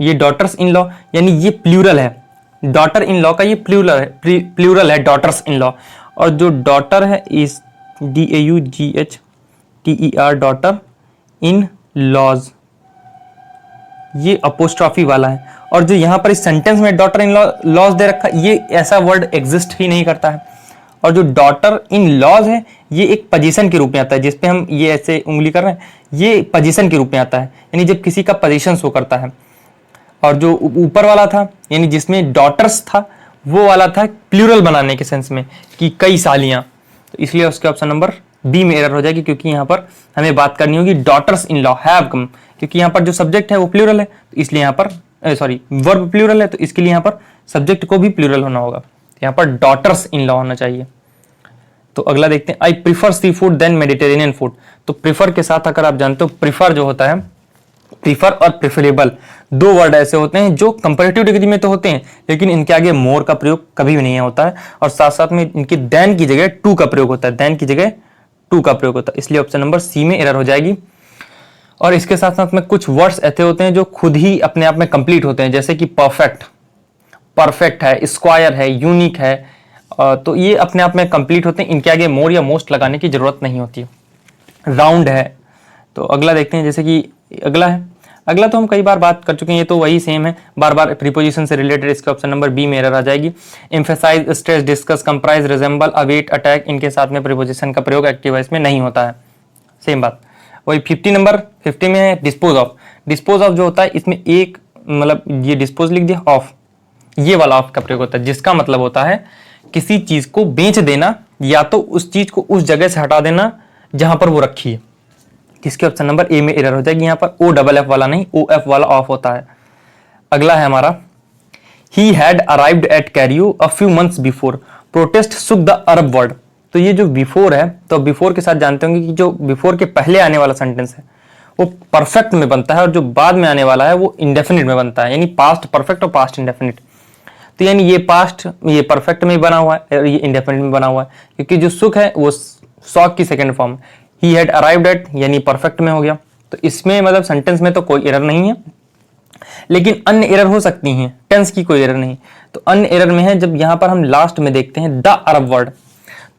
A: ये डॉटर्स इन लॉ यानी ये प्लूरल है। डॉटर इन लॉ का ये प्लूरल है डॉटर्स इन लॉ। और जो डॉटर है इस DAUGHTER, डॉटर इन लॉज, ये अपोस्ट्रॉफी वाला है। और जो यहां पर इस सेंटेंस में डॉटर इन लॉज दे रखा है, ये ऐसा वर्ड एग्जिस्ट ही नहीं करता है। और जो डॉटर इन लॉज है ये एक पोजीशन के रूप में आता है, जिसपे हम ये ऐसे उंगली कर रहे हैं, ये पोजीशन के रूप में आता है, यानी जब किसी का पोजीशन शो करता है। और जो ऊपर वाला था यानी जिसमें डॉटर्स था, वो वाला था प्लूरल बनाने के सेंस में कि कई सालियां। तो इसलिए उसके ऑप्शन नंबर बी में एरर हो जाएगी, क्योंकि यहां पर हमें बात करनी होगी daughters in law have come, क्योंकि यहां पर जो सब्जेक्ट है वो प्लूरल है, तो इसलिए यहां पर वर्ब प्लूरल है, तो इसके लिए यहां पर सब्जेक्ट को भी प्लूरल होना होगा। यहां पर डॉटर्स इन लॉ होना चाहिए। तो अगला देखते हैं, I prefer seafood than Mediterranean food. तो प्रीफर के साथ अगर आप जानते हो, प्रीफर जो होता है, प्रीफर और प्रेफरेबल दो वर्ड ऐसे होते हैं जो कंपैरेटिव डिग्री में तो होते हैं, लेकिन इनके आगे मोर का प्रयोग कभी भी नहीं होता है। और साथ साथ में इनकी देन की जगह टू का प्रयोग होता है, देन की जगह टू का प्रयोग होता है, इसलिए ऑप्शन नंबर सी में एरर हो जाएगी। और इसके साथ साथ में कुछ वर्ड्स ऐसे होते हैं जो खुद ही अपने आप में कंप्लीट होते हैं, जैसे कि परफेक्ट है, स्क्वायर है, यूनिक है, तो ये अपने आप में कंप्लीट होते हैं, इनके आगे मोर या मोस्ट लगाने की जरूरत नहीं होती। राउंड है। तो अगला देखते हैं, जैसे कि अगला तो हम कई बार बात कर चुके हैं, ये तो वही सेम है, बार बार प्रीपोजिशन से रिलेटेड, इसके ऑप्शन नंबर बी में एरर आ जाएगी। Emphasise, stress, discuss, comprise, resemble, await, attack, इनके साथ में प्रीपोजिशन का प्रयोग एक्टिव वॉइस में नहीं होता है। सेम बात वही 50 में है डिस्पोज ऑफ। डिस्पोज ऑफ जो होता है, इसमें एक मतलब ये डिस्पोज लिख दिया, ऑफ, ये वाला ऑफ का प्रयोग होता है, जिसका मतलब होता है किसी चीज को बेच देना या तो उस चीज को उस जगह से हटा देना जहां पर वो रखी है। किसके ऑप्शन नंबर ए में एरर हो जाएगी, यहां पर OFF वाला नहीं, OF वाला ऑफ होता है। अगला है हमारा, he had arrived at Cairo a few months before, protest shook the Arab word. तो ये जो बिफोर है, तो बिफोर के साथ जानते होंगे कि जो बिफोर के पहले आने वाला सेंटेंस है वो परफेक्ट में बनता है, और जो बाद में आने वाला है वो इंडेफिनिट में बनता है, यानी पास्ट परफेक्ट और पास्ट इंडेफिनिट। तो यानी ये पास्ट, ये परफेक्ट में बना हुआ है और ये इंडेफिनिट में बना हुआ है, क्योंकि जो सुख है वो शॉक की second form, he had arrived at यानी परफेक्ट में हो गया। तो इसमें मतलब सेंटेंस में तो कोई एरर नहीं है, लेकिन अन्य एरर हो सकती हैं, टेंस की कोई एरर नहीं। तो अन्य एरर में है जब यहां पर हम लास्ट में देखते हैं द अरब वर्ड।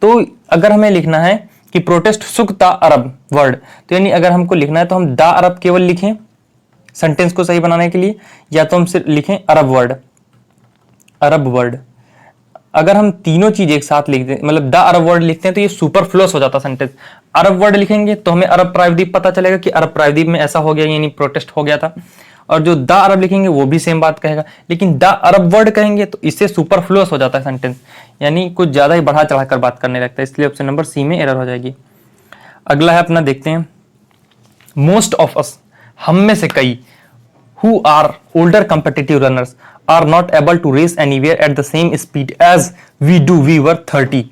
A: तो अगर हमें लिखना है कि प्रोटेस्ट सुक द अरब वर्ड, तो यानी अगर हमको लिखना है तो हम द अरब केवल लिखें सेंटेंस को सही बनाने के लिए, या तो हम सिर्फ लिखें अरब वर्ड। अगर हम तीनों चीज एक साथ लिखते हैं, मतलब द अरब वर्ड लिखते हैं, तो ये सुपरफ्लुअस हो जाता सेंटेंस। अरब वर्ड लिखेंगे तो हमें अरब प्रायद्वीप पता चलेगा कि अरब प्रायद्वीप में ऐसा हो गया, यानी प्रोटेस्ट हो गया था। और जो द अरब लिखेंगे वो भी सेम बात कहेगा, लेकिन द अरब वर्ड कहेंगे तो इससे सुपरफ्लुअस हो जाता है सेंटेंस, यानी कुछ ज्यादा ही बढ़ा चढ़ाकर बात करने लगता है, इसलिए ऑप्शन नंबर सी में एरर हो जाएगी। अगला है अपना, देखते हैं, मोस्ट ऑफ अस, हम में से कई, who are older competitive runners are not able to race anywhere at the same speed as we do we were 30।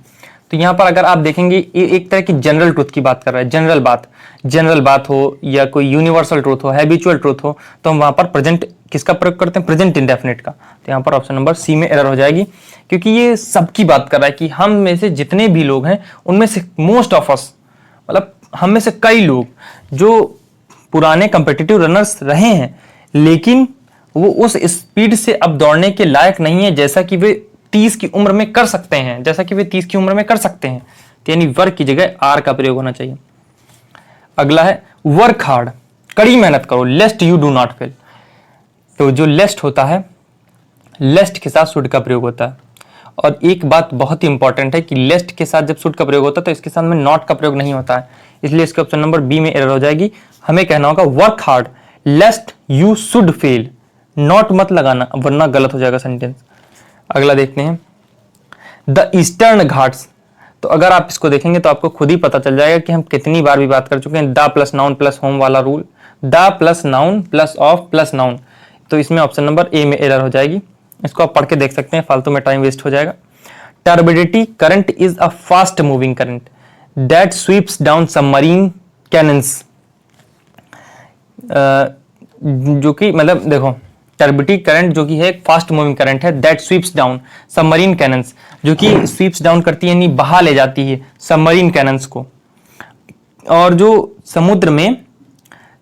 A: तो यहाँ पर अगर आप देखेंगे ये एक तरह की जनरल ट्रूथ की बात कर रहा है, जनरल बात हो या कोई यूनिवर्सल ट्रूथ हो, हैबिचुअल ट्रूथ हो, तो हम वहां पर प्रेजेंट किसका प्रयोग करते हैं, प्रेजेंट इंडेफिनिट का। तो यहाँ पर ऑप्शन नंबर सी में एरर हो जाएगी, क्योंकि ये सबकी बात कर रहा है कि हम में से जितने भी लोग हैं उनमें से मोस्ट ऑफ अस, मतलब हम में से कई लोग जो पुराने कंपिटिटिव रनर्स रहे हैं, लेकिन वो उस स्पीड से अब दौड़ने के लायक नहीं है जैसा कि वे 30 की उम्र में कर सकते हैं, तो यानी वर्क की जगह आर का प्रयोग होना चाहिए। अगला है वर्क हार्ड, कड़ी मेहनत करो, लेस्ट यू डू नॉट फेल। तो जो लेस्ट होता है, लेस्ट के साथ शुड का प्रयोग होता है। और एक बात बहुत ही इंपॉर्टेंट है कि लेस्ट के साथ जब शुड का प्रयोग होता है तो इसके साथ में नॉट का प्रयोग नहीं होता है, इसलिए इसके ऑप्शन नंबर बी में एरर हो जाएगी। हमें कहना होगा work hard लेस्ट you should fail, not मत लगाना वरना गलत हो जाएगा सेंटेंस। अगला देखते हैं द ईस्टर्न घाट्स। तो अगर आप इसको देखेंगे तो आपको खुद ही पता चल जाएगा कि हम कितनी बार भी बात कर चुके हैं the plus noun plus home वाला rule, the plus noun plus of plus noun. तो इसमें ऑप्शन नंबर ए में एरर हो जाएगी, इसको आप पढ़ के देख सकते हैं, फालतू में टाइम वेस्ट हो जाएगा। Turbidity current is a fast moving current that sweeps down submarine cannons. जो कि मतलब देखो टर्बिडिटी करंट जो कि है एक फास्ट मूविंग करंट है, that sweeps down submarine cannons, जो कि स्वीप्स डाउन करती है यानी बहा ले जाती है सबमरीन कैनन्स को। और जो समुद्र में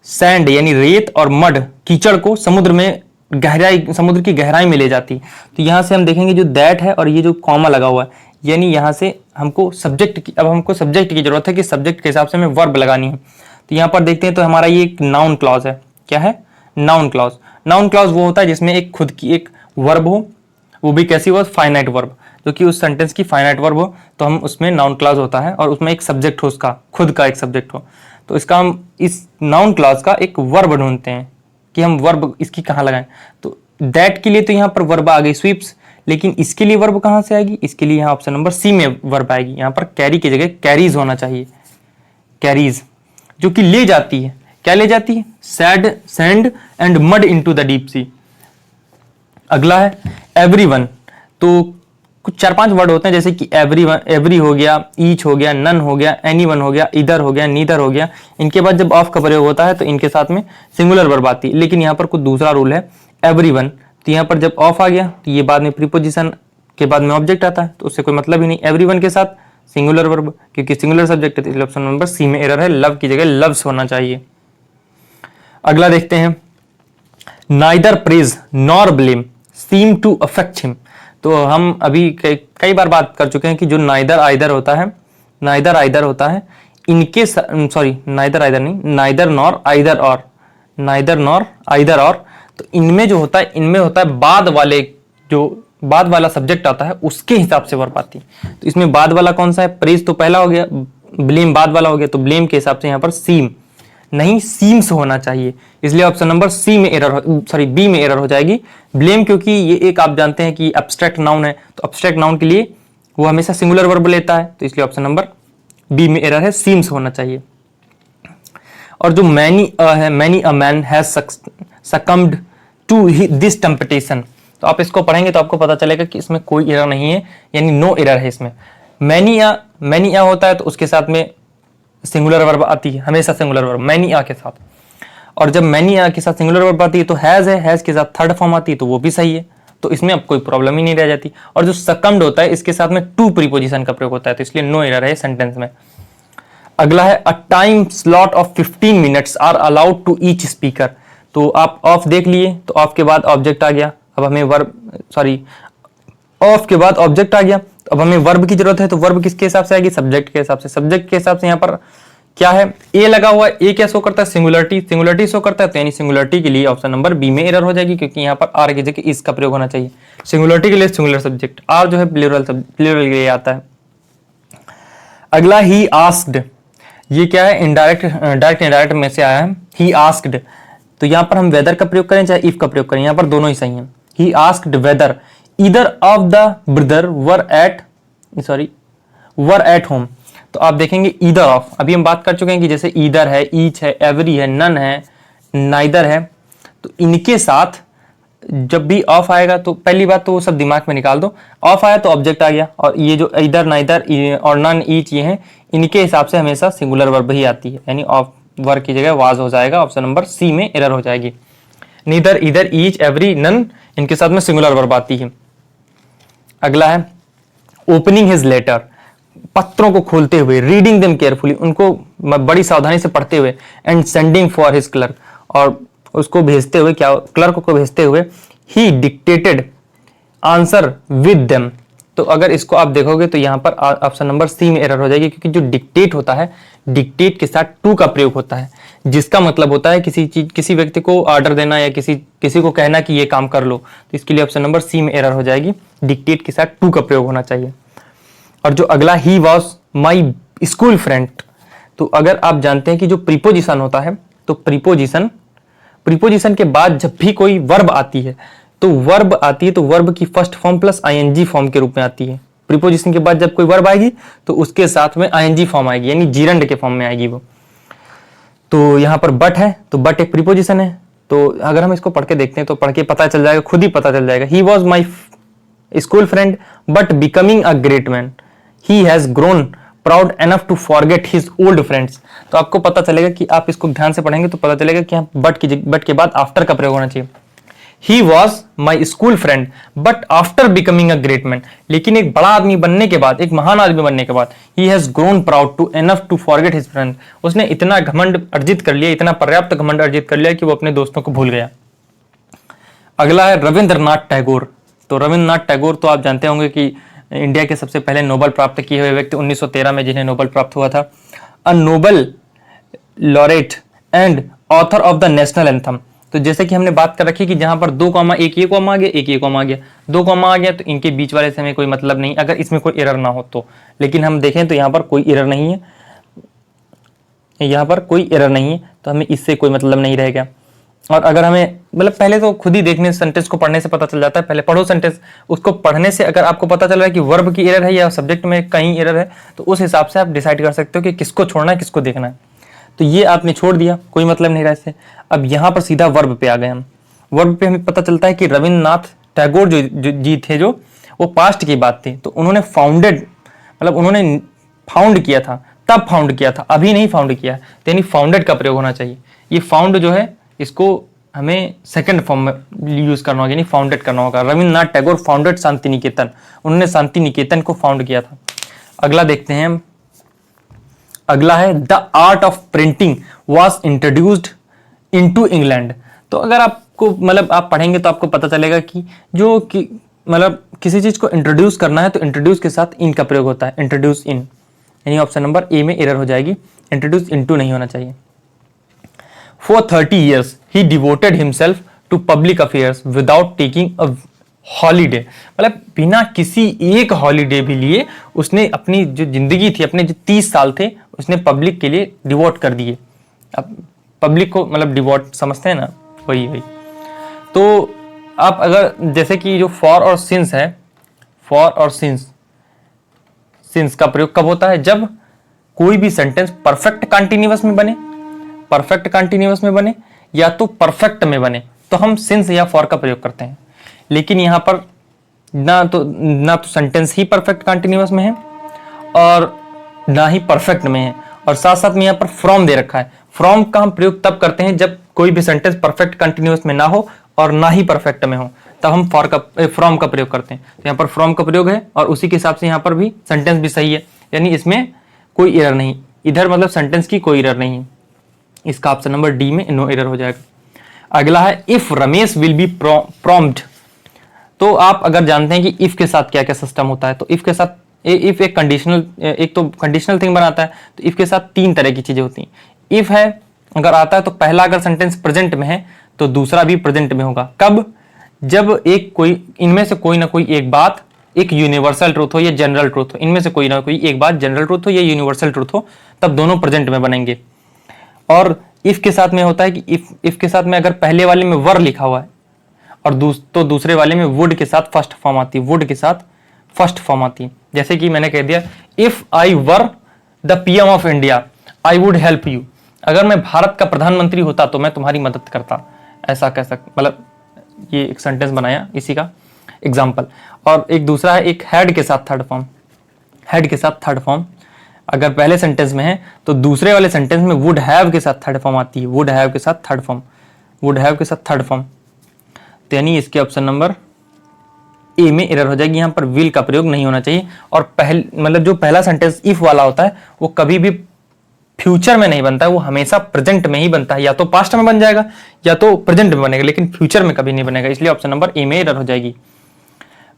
A: सैंड यानी रेत और मड कीचड़ को समुद्र में समुद्र की गहराई में ले जाती। तो यहां से हम देखेंगे जो दैट है और ये जो कॉमा लगा हुआ है, यानी यहां से हमको सब्जेक्ट की, अब हमको सब्जेक्ट की जरूरत है कि सब्जेक्ट के हिसाब से हमें वर्ब लगानी है। तो यहां पर देखते हैं तो हमारा ये एक नाउन क्लॉज है। क्या है? Noun clause. नाउन क्लॉज वो होता है जिसमें एक खुद की एक वर्ब हो, वो भी कैसी हो? फाइनाइट वर्ब, जो कि उस सेंटेंस की फाइनाइट वर्ब हो तो हम उसमें नाउन क्लॉज होता है, और उसमें एक सब्जेक्ट हो, उसका खुद का एक सब्जेक्ट हो। तो इसका हम इस नाउन क्लॉज का एक वर्ब ढूंढते हैं कि हम वर्ब इसकी कहाँ लगाएं। तो दैट के लिए तो यहाँ पर वर्ब आ गई स्वीप्स, लेकिन इसके लिए वर्ब कहाँ से आएगी? इसके लिए यहाँ ऑप्शन नंबर सी में वर्ब आएगी। यहाँ पर कैरी की जगह कैरीज होना चाहिए, कैरीज, जो कि ले जाती है। क्या ले जाती है? Sand and mud into the deep sea. अगला है एवरीवन। तो कुछ 4-5 वर्ड होते हैं जैसे कि एवरीवन, एवरी हो गया, ईच हो गया, नन हो गया, एनीवन हो गया, इधर हो गया, नीदर हो गया। इनके बाद जब ऑफ का प्रयोग होता है तो इनके साथ में सिंगुलर वर्ब आती है, लेकिन यहाँ पर कुछ दूसरा रूल है। एवरीवन, तो यहाँ पर जब ऑफ आ गया तो ये बाद में प्रीपोजिशन के बाद में ऑब्जेक्ट आता है, तो उससे कोई मतलब ही नहीं। एवरीवन के साथ सिंगुलर वर्ब, क्योंकि सिंगुलर सब्जेक्ट है, ऑप्शन नंबर सी में एरर है। लव की जगह लव्स होना चाहिए। अगला देखते हैं neither praise nor blame seem to affect him. तो हम अभी कई बार बात कर चुके हैं कि जो नाइदर आइदर होता है, नाइदर आइदर होता है, इनके सॉरी नाइदर आइदर नहीं, नाइदर नॉर आइदर और, नाइदर नॉर आइदर और। तो इनमें जो होता है, इनमें होता है बाद वाले, जो बाद वाला सब्जेक्ट आता है उसके हिसाब से वर्ब आती है। तो इसमें बाद वाला कौन सा है? प्रेज तो पहला हो गया, ब्लेम बाद वाला हो गया, तो ब्लेम के हिसाब से यहाँ पर सीम नहीं सीम्स होना चाहिए, इसलिए ऑप्शन नंबर सी में एरर, सॉरी बी में एरर हो जाएगी। ब्लेम क्योंकि ये एक आप जानते हैं कि एब्स्ट्रैक्ट नाउन है, तो एब्स्ट्रैक्ट नाउन के लिए वो हमेशा सिंगुलर वर्ब लेता है, तो इसलिए ऑप्शन नंबर बी में एरर है, सीम्स होना चाहिए। और जो मैनी है, many a man has succumbed to this temptation, तो आप इसको पढ़ेंगे तो आपको पता चलेगा कि इसमें कोई एरर नहीं है, यानी नो एरर है इसमें। मैनी आ होता है तो उसके साथ में सिंगुलर वर्ब आती है, हमेशा सिंगुलर वर्ब मैनी आ के साथ। और जब मैनी आ के साथ सिंगुलर वर्ब आती है तो हैज है, हैज के साथ थर्ड फॉर्म आती है, तो वो भी सही है, तो इसमें अब कोई प्रॉब्लम ही नहीं रह जाती। और जो सकम्ड होता है इसके साथ में टू प्रीपोजिशन का प्रयोग होता है, तो इसलिए नो एरर है सेंटेंस में। अगला है a time slot of 15 minutes are allowed to each speaker. तो आप ऑफ देख लिए, तो ऑफ के बाद ऑब्जेक्ट आ गया, अब हमें वर्ब, सॉरी ऑफ के बाद ऑब्जेक्ट आ गया, अब हमें वर्ब की जरूरत है, तो वर्ब किसके हिसाब से आएगी? सब्जेक्ट के हिसाब से। सब्जेक्ट के हिसाब से यहाँ पर क्या है? ए लगा हुआ है, ए क्या शो करता है? सिंगुलरिटी, सिंगुलरिटी शो करता है, तो यानी सिंगुलरिटी के लिए ऑप्शन नंबर बी में एरर हो जाएगी, क्योंकि यहाँ पर आर की जगह इसका प्रयोग होना चाहिए। सिंगुलरिटी के लिए सिंगुलर सब्जेक्ट, आर जो है प्लूरल के लिए आता है। अगला ही आस्क्ड, ये क्या है? इनडायरेक्ट, डायरेक्ट इनडायरेक्ट में से आया है। ही आस्क्ड, तो यहाँ पर हम वेदर का प्रयोग करें चाहे इफ का प्रयोग करें, यहाँ पर दोनों ही सही हैं। He asked whether either of the brother were at home. तो आप देखेंगे ईदर ऑफ, अभी हम बात कर चुके हैं कि जैसे ईदर है, ईच है, एवरी है, नन है, नाइदर है, तो इनके साथ जब भी ऑफ आएगा तो पहली बात तो वो सब दिमाग में निकाल दो, ऑफ आया तो ऑब्जेक्ट आ गया, और ये जो ईदर, नाइदर और नन, ईच ये हैं, इनके हिसाब से हमेशा सिंगुलर वर्ब ही आती है, यानी ऑफ वर्ब की जगह वाज हो जाएगा, ऑप्शन नंबर सी में एरर हो जाएगी। Neither, either, each, every, none, इनके साथ में सिंगुलर वर्ब आती है। अगला है ओपनिंग हिज लेटर, पत्रों को खोलते हुए, रीडिंग देम केयरफुली, उनको बड़ी सावधानी से पढ़ते हुए, and sending for his clerk, और उसको भेजते हुए, क्या क्लर्क को भेजते हुए, ही डिक्टेटेड आंसर विद देम। तो अगर इसको आप देखोगे तो यहाँ पर ऑप्शन नंबर सी में एरर हो जाएगी, क्योंकि जो डिक्टेट होता है, डिक्टेट के साथ टू का प्रयोग होता है, जिसका मतलब होता है किसी चीज, किसी व्यक्ति को ऑर्डर देना या किसी को कहना कि ये काम कर लो। तो इसके लिए ऑप्शन नंबर सी में एरर हो जाएगी, डिक्टेट के साथ टू का प्रयोग होना चाहिए। और जो अगला, ही वॉज माई स्कूल फ्रेंड, तो अगर आप जानते हैं कि जो प्रीपोजिशन होता है, तो प्रीपोजिशन के बाद जब भी कोई वर्ब आती है तो वर्ब की first form plus ING form के रूप में आती है। प्रीपोजिशन के बाद जब कोई वर्ब आएगी तो उसके साथ में आईएनजी फॉर्म आएगी, यानी जीरंड के फॉर्म में आएगी वो। तो यहाँ पर बट है, तो बट एक प्रीपोजिशन है। तो अगर हम इसको पढ़ के देखते हैं तो पढ़ के पता चल जाएगा, खुद ही पता चल जाएगा। He was my school friend but becoming a great man, he has grown proud enough to forget his old friends. तो आपको पता चलेगा कि आप इसको ध्यान से पढ़ेंगे तो पता चलेगा कि बट के बाद आफ्टर का प्रयोग होना चाहिए। ही was my school friend but after becoming a great man, लेकिन एक बड़ा आदमी बनने के बाद, एक महान आदमी बनने के बाद, he has grown proud to enough to forget his friend, उसने इतना घमंड अर्जित कर लिया, इतना पर्याप्त घमंड अर्जित कर लिया कि वो अपने दोस्तों को भूल गया। अगला है रविंद्रनाथ टैगोर। तो रविंद्रनाथ टैगोर तो आप जानते होंगे कि इंडिया के सबसे पहले नोबेल प्राप्त किए हुए व्यक्ति 1913 में जिन्हें नोबेल प्राप्त हुआ था। अ Nobel laureate and author of the national anthem. तो जैसे कि हमने बात कर रखी कि जहां पर 2 कॉमा, एक ये कॉमा आ गया, एक ये कॉमा आ गया, 2 कॉमा आ गया, तो इनके बीच वाले से हमें कोई मतलब नहीं, अगर इसमें कोई एरर ना हो तो। लेकिन हम देखें तो यहाँ पर कोई एरर नहीं है, यहाँ पर कोई एरर नहीं है, तो हमें इससे कोई मतलब नहीं रहेगा। और अगर हमें मतलब पहले तो खुद ही देखने से, सेंटेंस को पढ़ने से पता चल जाता है, पहले पढ़ो सेंटेंस, उसको पढ़ने से अगर आपको पता चल रहा है कि वर्ब की एरर है या सब्जेक्ट में कहीं एरर है, तो उस हिसाब से आप डिसाइड कर सकते हो कि किसको छोड़ना है, किसको देखना है। तो ये आपने छोड़ दिया, कोई मतलब नहीं रहा इससे। अब यहाँ पर सीधा वर्ब पे आ गए हम। वर्ब पे हमें पता चलता है कि रविंद्रनाथ टैगोर जी थे, जो वो पास्ट की बात थी, तो उन्होंने फाउंडेड, मतलब उन्होंने फाउंड किया था, तब फाउंड किया था, अभी नहीं फाउंड किया, तो यानी फाउंडेड का प्रयोग होना चाहिए। ये फाउंड जो है इसको हमें सेकंड फॉर्म में यूज करना होगा, यानी फाउंडेड करना होगा। रविंद्रनाथ टैगोर फाउंडेड शांति निकेतन, उन्होंने शांति निकेतन को फाउंड किया था। अगला देखते हैं हम। अगला है the art of printing was introduced into England. तो अगर आपको मतलब आप पढ़ेंगे तो आपको पता चलेगा कि जो कि मतलब किसी चीज को इंट्रोड्यूस करना है तो इंट्रोड्यूस के साथ इन का प्रयोग होता है, इंट्रोड्यूस इन, यानी ऑप्शन नंबर ए में एरर हो जाएगी, इंट्रोड्यूस इनटू नहीं होना चाहिए। For 30 years, he devoted himself to public affairs without taking a holiday। मतलब बिना किसी एक हॉलीडे भी लिए उसने अपनी जो जिंदगी थी, अपने जो 30 साल थे, उसने पब्लिक के लिए डिवोट कर दिए। अब पब्लिक को मतलब डिवोट समझते हैं ना, वही। तो आप अगर जैसे कि जो फॉर और सिंस है, फॉर और सिंस का प्रयोग कब होता है? जब कोई भी सेंटेंस परफेक्ट कंटिन्यूअस में बने, परफेक्ट कंटिन्यूअस में बने या तो परफेक्ट में बने, तो हम सिंस या फॉर का प्रयोग करते हैं। लेकिन यहां पर ना तो सेंटेंस ही परफेक्ट कंटिन्यूअस में है और ना ही परफेक्ट में है, और साथ साथ में यहाँ पर फ्रॉम दे रखा है। फ्रॉम का हम प्रयोग तब करते हैं जब कोई भी सेंटेंस परफेक्ट कंटिन्यूअस में ना हो और ना ही परफेक्ट में हो, तब हम फ्रॉम का प्रयोग करते हैं। तो यहाँ पर फ्रॉम का प्रयोग है और उसी के हिसाब से यहाँ पर भी सेंटेंस भी सही है, यानी इसमें कोई एरर नहीं, इधर मतलब सेंटेंस की कोई एरर नहीं है। इसका ऑप्शन नंबर डी में नो एरर हो जाएगा। अगला है if Ramesh will be prompt. तो आप अगर जानते हैं कि इफ के साथ क्या क्या सिस्टम होता है, तो इफ के साथ इफ एक तो कंडीशनल थिंग बनाता है, तो इफ के साथ 3 तरह की चीजें होती हैं। इफ है अगर आता है तो पहला अगर सेंटेंस प्रेजेंट में है तो दूसरा भी प्रेजेंट में होगा। कब? जब इनमें से कोई ना कोई एक बात एक यूनिवर्सल ट्रूथ हो या जनरल ट्रूथ हो, इनमें से कोई ना कोई एक बात जनरल ट्रूथ हो या यूनिवर्सल ट्रूथ हो, तब दोनों प्रेजेंट में बनेंगे। और इफ के साथ में होता है कि इफ के साथ में अगर पहले वाले में वर लिखा हुआ है और तो दूसरे वाले में वुड के साथ फर्स्ट फॉर्म आती है, वुड के साथ फर्स्ट फॉर्म आती है। जैसे कि मैंने कह दिया if I were the PM of India I would help you. अगर मैं भारत का प्रधानमंत्री होता तो मैं तुम्हारी मदद करता, ऐसा कह सकता, मतलब ये एक सेंटेंस बनाया इसी का एग्जाम्पल। और एक दूसरा है एक हैड के साथ थर्ड फॉर्म, हैड के साथ थर्ड फॉर्म अगर पहले सेंटेंस में है तो दूसरे वाले सेंटेंस में वुड हैव के साथ थर्ड फॉर्म आती है, वुड हैव के साथ थर्ड फॉर्म, वुड हैव के साथ थर्ड फॉर्म। तो यानी इसके ऑप्शन नंबर ए में एरर हो जाएगी, यहां पर विल का प्रयोग नहीं होना चाहिए। और मतलब जो पहला सेंटेंस इफ वाला होता है वो कभी भी फ्यूचर में नहीं बनता है, वो हमेशा प्रेजेंट में ही बनता है। या तो पास्ट में बन जाएगा या तो प्रेजेंट में बनेगा, लेकिन फ्यूचर में कभी नहीं बनेगा। इसलिए ऑप्शन नंबर ए में एरर हो जाएगी।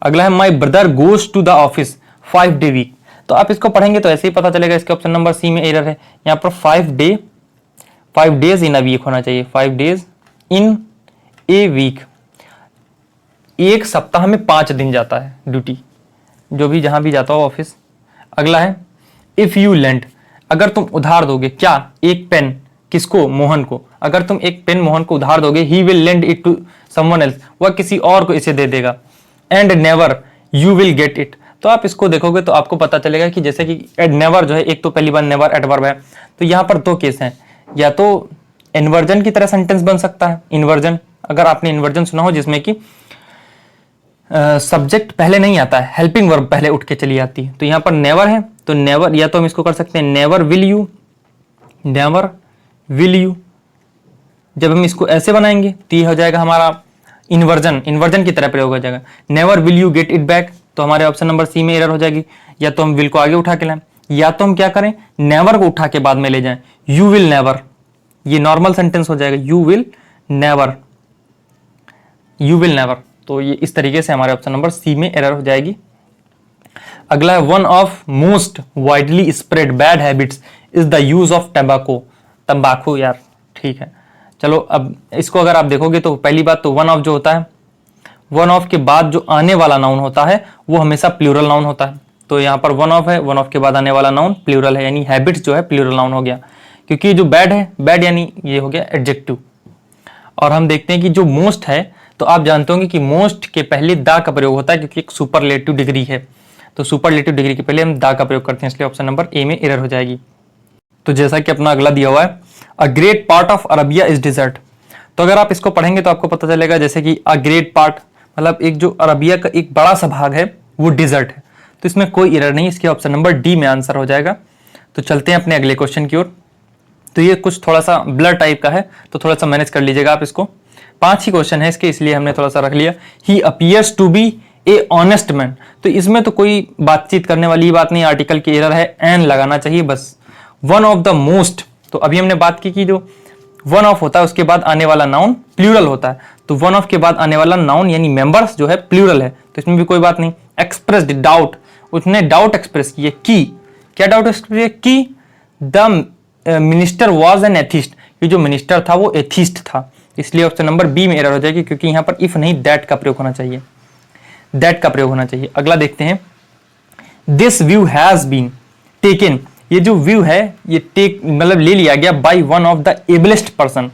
A: अगला है my brother goes to the office 5 day week. तो आप इसको पढ़ेंगे तो ऐसे ही पता चलेगा, इसके ऑप्शन नंबर सी में एरर है। यहाँ पर 5 डेज इन अ वीक होना चाहिए, 5 डेज इन ए वीक। एक सप्ताह में 5 दिन जाता है ड्यूटी, जो भी जहां भी जाता हो ऑफिस। अगला है इफ यू लेंड, अगर तुम उधार दोगे क्या एक पेन, किसको, मोहन को। अगर तुम एक पेन मोहन को उधार दोगे, he will lend it to someone else, वह किसी और को इसे दे देगा। And never you will get it. तो आप इसको देखोगे तो आपको पता चलेगा कि जैसे कि एड नेवर जो है, एक तो पहली बार नेवर एडवर्ब है, तो यहाँ पर 2 केस हैं। या तो इन्वर्जन की तरह सेंटेंस बन सकता है, इन्वर्जन, अगर आपने इन्वर्जन सुना हो जिसमें कि सब्जेक्ट पहले नहीं आता है, हेल्पिंग वर्ब पहले उठ के चली आती है। तो यहाँ पर नेवर है, तो नेवर, या तो हम इसको कर सकते हैं never will you, never will you. जब हम इसको ऐसे बनाएंगे तो ये हो जाएगा हमारा इन्वर्जन, इन्वर्जन की तरह प्रयोग हो जाएगा। Never will you get it back, तो हमारे ऑप्शन नंबर सी में एरर हो जाएगी। या तो हम विल को आगे उठा के लाएं, या तो हम क्या करें, नेवर को उठा के बाद में ले जाएं, यू विल नेवर, ये नॉर्मल सेंटेंस हो जाएगा, you will never, you will never. तो ये इस तरीके से हमारे ऑप्शन नंबर सी में एरर हो जाएगी। अगला है one of most widely spread bad habits is the use of tobacco. तंबाकू यार, ठीक है, चलो अब इसको अगर आप देखोगे तो पहली बात तो वन ऑफ जो होता है, वन ऑफ के बाद जो आने वाला नाउन होता है वो हमेशा प्लूरल नाउन होता है। तो यहाँ पर वन ऑफ है, वन ऑफ के बाद आने वाला नाउन प्लूरल है, यानी हैबिट्स जो है प्लूरल नाउन हो गया। क्योंकि जो बैड है, बैड यानी ये हो गया एडजेक्टिव। और हम देखते हैं कि जो मोस्ट है, तो आप जानते होंगे कि मोस्ट के पहले द का प्रयोग होता है, क्योंकि एक सुपरलेटिव डिग्री है। तो सुपरलेटिव डिग्री के पहले हम द का प्रयोग करते हैं, इसलिए ऑप्शन नंबर ए में एरर हो जाएगी। तो जैसा कि अपना अगला दिया हुआ है, a great part of Arabia is desert. तो अगर आप इसको पढ़ेंगे तो आपको पता चलेगा जैसे कि अ ग्रेट पार्ट मतलब एक जो अरबिया का एक बड़ा सा भाग है वो डिजर्ट है। तो इसमें कोई एरर नहीं, इसके ऑप्शन नंबर डी में आंसर हो जाएगा। तो चलते हैं अपने अगले क्वेश्चन की ओर। तो ये कुछ थोड़ा सा ब्लर टाइप का है, तो थोड़ा सा मैनेज कर लीजिएगा आप इसको। 5 ही क्वेश्चन है इसके, इसलिए हमने थोड़ा सा रख लिया। He appears to be a honest man. तो इसमें तो कोई बातचीत करने वाली बात नहीं, आर्टिकल की एरर है, एन लगाना चाहिए बस। वन ऑफ द मोस्ट, तो अभी हमने बात की कि जो वन ऑफ होता है उसके बाद आने वाला नाउन प्लूरल होता है, तो वन ऑफ के बाद आने वाला नाउन यानी मेंबर्स जो है प्लूरल है, तो इसमें भी कोई बात नहीं। एक्सप्रेस्ड डाउट, उसने डाउट एक्सप्रेस किए कि, क्या डाउट एक्सप्रेस किया कि the minister was an atheist, ये जो मिनिस्टर था वो एथिस्ट था, इसलिए ऑप्शन नंबर बी में एरर हो जाएगी, क्योंकि यहाँ पर इफ नहीं दैट का प्रयोग होना चाहिए, दैट का प्रयोग होना चाहिए। अगला देखते हैं, this view has been taken, ये जो व्यू है ये टेक मतलब ले लिया गया by one of the ablest person.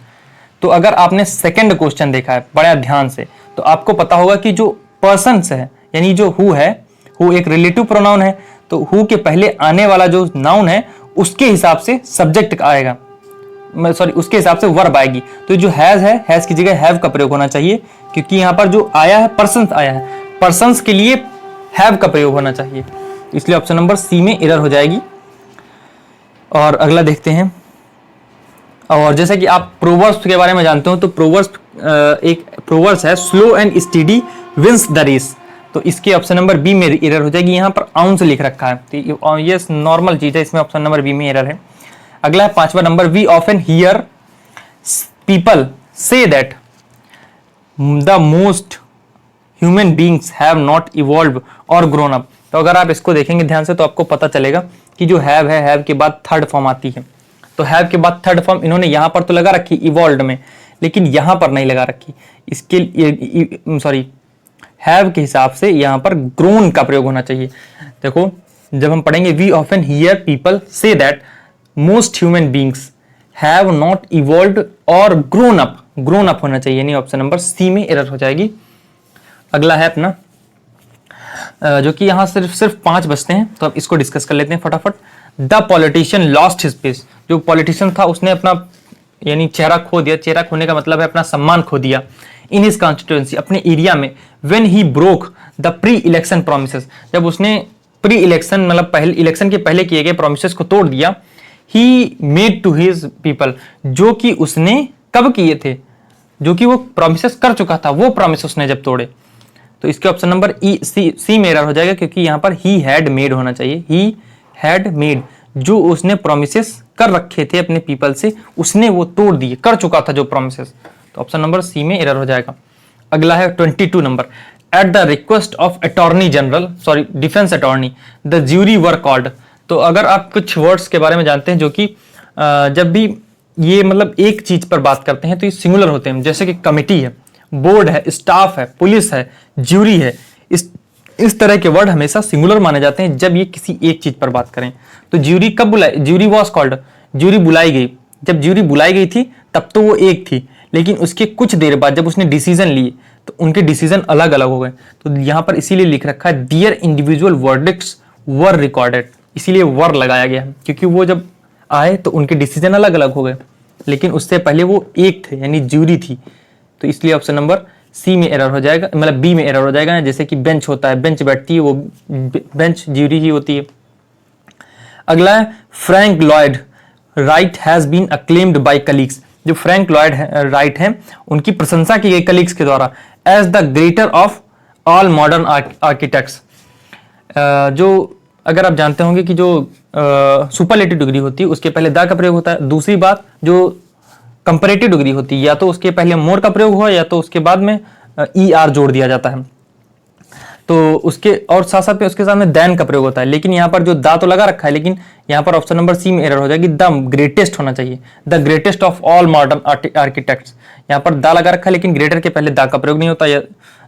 A: तो अगर आपने सेकंड क्वेश्चन देखा है बड़ा ध्यान से, तो आपको पता होगा कि जो पर्सन्स है यानी जो हु है, हु एक रिलेटिव प्रोनाउन है, तो हु के पहले आने वाला जो नाउन है उसके हिसाब से सब्जेक्ट आएगा, सॉरी उसके हिसाब से वर्ब आएगी। तो जो हैज है, हैज की जगह हैव का प्रयोग होना चाहिए, क्योंकि यहाँ पर जो आया है पर्सन्स आया है, पर्सन्स के लिए हैव का प्रयोग होना चाहिए, इसलिए ऑप्शन नंबर सी में एरर हो जाएगी। और अगला देखते हैं, और जैसे कि आप प्रोवर्ब्स के बारे में जानते हो, तो प्रोवर्ब्स एक प्रोवर्ब्स है, slow and steady wins the race, तो इसके ऑप्शन नंबर बी में एरर हो जाएगी। यहाँ पर आउंस लिख रखा है, तो ये नॉर्मल चीज है, इसमें ऑप्शन नंबर बी में एरर है। अगला है 5वां number, we often hear people say that the most human beings have not evolve और ग्रोन अप। तो अगर आप इसको देखेंगे ध्यान से तो आपको पता चलेगा कि जो हैव है, हैव के बाद थर्ड फॉर्म आती है, तो हैव के बाद थर्ड फॉर्म इन्होंने यहां पर तो लगा रखी इवॉल्व में, लेकिन यहां पर नहीं लगा रखी। इसके सॉरी हैव के हिसाब से यहां पर ग्रोन का प्रयोग होना चाहिए। देखो जब हम पढ़ेंगे, we often hear people say that most human beings have not evolve और ग्रोन अप होना चाहिए, यानी ऑप्शन नंबर सी में एरर हो जाएगी। अगला है अपना जो कि यहाँ सिर्फ 5 बचते हैं, तो अब इसको डिस्कस कर लेते हैं फटाफट। The politician lost his face, जो पॉलिटिशियन था उसने अपना यानी चेहरा खो दिया, चेहरा खोने का मतलब है अपना सम्मान खो दिया, इन हिज कॉन्स्टिट्यूएंसी, अपने एरिया में, when he broke the pre election promises, जब उसने प्री इलेक्शन मतलब पहले इलेक्शन के पहले किए गए प्रोमिसेस को तोड़ दिया। He made to his people, जो कि उसने कब किए थे, जो कि वो प्रोमिसेस कर चुका था, वो प्रोमिस उसने जब तोड़े, तो इसके ऑप्शन नंबर सी में एरर हो जाएगा, क्योंकि यहाँ पर ही हैड मेड होना चाहिए, ही हैड मेड, जो उसने प्रोमिसेस कर रखे थे अपने पीपल से, उसने वो तोड़ दिए, कर चुका था जो प्रोमिसेस। तो ऑप्शन नंबर सी में एरर हो जाएगा। अगला है 22 number, at the request of attorney general, sorry defence attorney, the jury were called. तो अगर आप कुछ वर्ड्स के बारे में जानते हैं जो कि जब भी ये मतलब एक चीज पर बात करते हैं तो ये सिंगुलर होते हैं, जैसे कि कमिटी है, बोर्ड है, स्टाफ है, पुलिस है, ज्यूरी है, इस तरह के वर्ड हमेशा सिंगुलर माने जाते हैं जब ये किसी एक चीज पर बात करें। तो ज्यूरी कब बुलाई, ज्यूरी वॉज कॉल्ड, ज्यूरी बुलाई गई, जब ज्यूरी बुलाई गई थी तब तो वो एक थी, लेकिन उसके कुछ देर बाद जब उसने डिसीजन लिए तो उनके डिसीजन अलग अलग हो गए। तो यहां पर इसीलिए लिख रखा है दियर इंडिविजुअल वर्डिक्ट्स वर रिकॉर्डेड, इसीलिए वर लगाया गया है, क्योंकि वो जब आए तो उनके डिसीजन अलग अलग हो गए, लेकिन उससे पहले वो एक थे यानी ज्यूरी थी। तो इसलिए ऑप्शन नंबर सी में एरर हो जाएगा, मतलब बी में एरर हो जाएगा। जैसे कि बेंच होता है, बेंच बैठती है, वो बेंच ज्यूरी ही होती है। अगला है Frank Lloyd Wright has been acclaimed by colleagues. जो फ्रैंक लॉयड राइट हैं उनकी प्रशंसा की गई कलीग्स के द्वारा as the greater of all modern architects. जो अगर आप जानते होंगे कि जो सुपरलेटिव डिग्री होती है उसके पहले द का प्रयोग होता है। दूसरी बात, जो कंपैरेटिव डिग्री होती है या तो उसके पहले मोर का प्रयोग हुआ या तो उसके बाद में ई आर जोड़ दिया जाता है, तो उसके और साथ साथ में उसके साथ में देन का प्रयोग होता है। लेकिन यहाँ पर जो दा तो लगा रखा है, लेकिन यहाँ पर ऑप्शन नंबर सी में एरर हो जाएगी, द ग्रेटेस्ट होना चाहिए, the greatest of all modern architects. यहाँ पर दा लगा रखा है लेकिन ग्रेटर के पहले दा का प्रयोग नहीं होता, या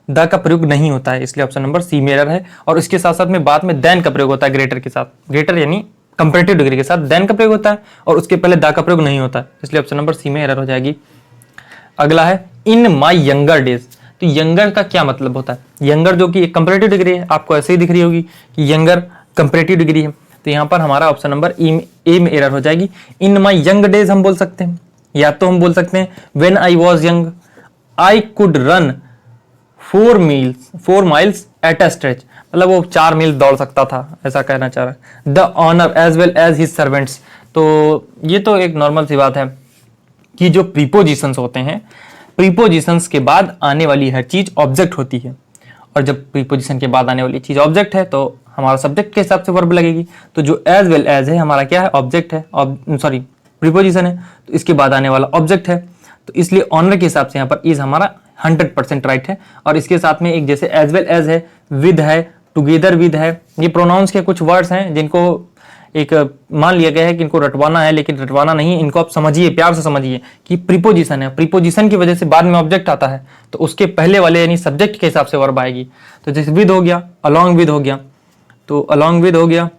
A: द का प्रयोग नहीं होता है, इसलिए ऑप्शन नंबर सी में एरर है। और इसके साथ साथ में बाद में देन का प्रयोग होता है ग्रेटर के साथ, ग्रेटर यानी कंपैरेटिव डिग्री के साथ देन का प्रयोग होता है और उसके पहले दा का प्रयोग नहीं होता है, इसलिए ऑप्शन नंबर सी में एरर हो जाएगी। अगला है इन माई यंगर डेज। तो यंगर का क्या मतलब होता है? यंगर जो कि एक कंपैरेटिव डिग्री है, आपको ऐसे ही दिख रही होगी कि यंगर कंपैरेटिव डिग्री है, तो यहाँ पर हमारा ऑप्शन नंबर ए में एरर हो जाएगी। इन माई यंग डेज हम बोल सकते हैं, या तो हम बोल सकते हैं when I was young I could run 4 miles at a stretch, मतलब वो 4 मील दौड़ सकता था, ऐसा कहना चाह रहा है। The honour as well as his servants. तो ये तो एक नॉर्मल सी बात है कि जो प्रीपोजिशंस होते हैं, प्रीपोजिशंस के बाद आने वाली हर चीज ऑब्जेक्ट होती है, और जब प्रीपोजिशन के बाद आने वाली चीज ऑब्जेक्ट है तो हमारा सब्जेक्ट के हिसाब से वर्ब लगेगी। तो जो एज वेल एज है हमारा क्या है? ऑब्जेक्ट है, सॉरी प्रीपोजिशन है, तो इसके बाद आने वाला ऑब्जेक्ट है, तो इसलिए ऑनर के हिसाब से यहाँ पर इज हमारा 100% राइट है। और इसके साथ में एक जैसे एज वेल एज है, विद है, टुगेदर विद है, ये प्रोनाउंस के कुछ वर्ड्स हैं जिनको एक मान लिया गया है कि इनको रटवाना है, लेकिन रटवाना नहीं है, इनको आप समझिए, प्यार से समझिए कि प्रीपोजिशन है, प्रीपोजिशन की वजह से बाद में ऑब्जेक्ट आता है, तो उसके पहले वाले यानी सब्जेक्ट के हिसाब से वर्ब आएगी। तो जैसे विद हो गया, अलॉन्ग विद हो गया, तो अलॉन्ग विद हो गया,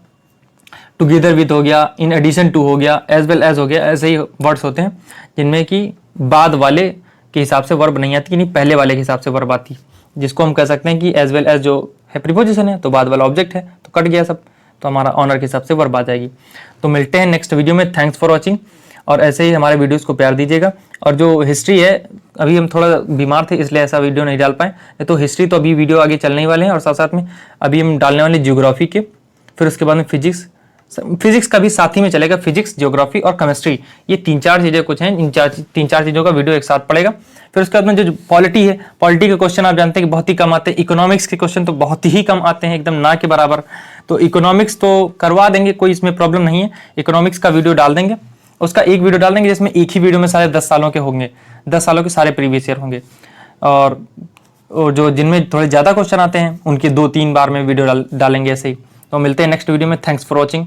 A: टुगेदर विद हो गया, इन एडिशन टू हो गया, एज वेल एज हो गया। ऐसे ही वर्ड्स होते हैं जिनमें कि बाद वाले के हिसाब से वर्ब नहीं आती, यानी पहले वाले के हिसाब से वर्ब आती, जिसको हम कह सकते हैं कि एज वेल एज जो है प्रीपोजिशन है, तो बाद वाला ऑब्जेक्ट है, तो कट गया सब, तो हमारा ऑनर के हिसाब से वर्ब आ जाएगी। तो मिलते हैं नेक्स्ट वीडियो में। थैंक्स फॉर वॉचिंग, और ऐसे ही हमारे वीडियोस को प्यार दीजिएगा। और जो हिस्ट्री है, अभी हम थोड़ा बीमार थे इसलिए ऐसा वीडियो नहीं डाल पाए, तो हिस्ट्री तो अभी वीडियो आगे चलने ही वाले हैं, और साथ साथ में अभी हम डालने वाले ज्योग्राफी के, फिर उसके बाद में फिजिक्स का भी साथ ही में चलेगा, फिजिक्स, ज्योग्राफी और केमिस्ट्री, ये 3-4 चीजें कुछ हैं, इन 3-4 चीजों का वीडियो एक साथ पड़ेगा। फिर उसके बाद में जो पॉलिटी है, पॉलिटी के क्वेश्चन आप जानते हैं कि बहुत ही कम आते हैं, इकोनॉमिक्स के क्वेश्चन तो बहुत ही कम आते हैं, एकदम ना के बराबर। तो इकोनॉमिक्स तो करवा देंगे, कोई इसमें प्रॉब्लम नहीं है, इकोनॉमिक्स का वीडियो डाल देंगे, उसका एक वीडियो डाल देंगे जिसमें एक ही वीडियो में सारे 10 सालों के होंगे, 10 सालों के सारे प्रीवियस ईयर होंगे, और जो जिनमें थोड़े ज़्यादा क्वेश्चन आते हैं उनके 2-3 बार में वीडियो डालेंगे ऐसे ही। तो मिलते हैं नेक्स्ट वीडियो में। Thanks for watching.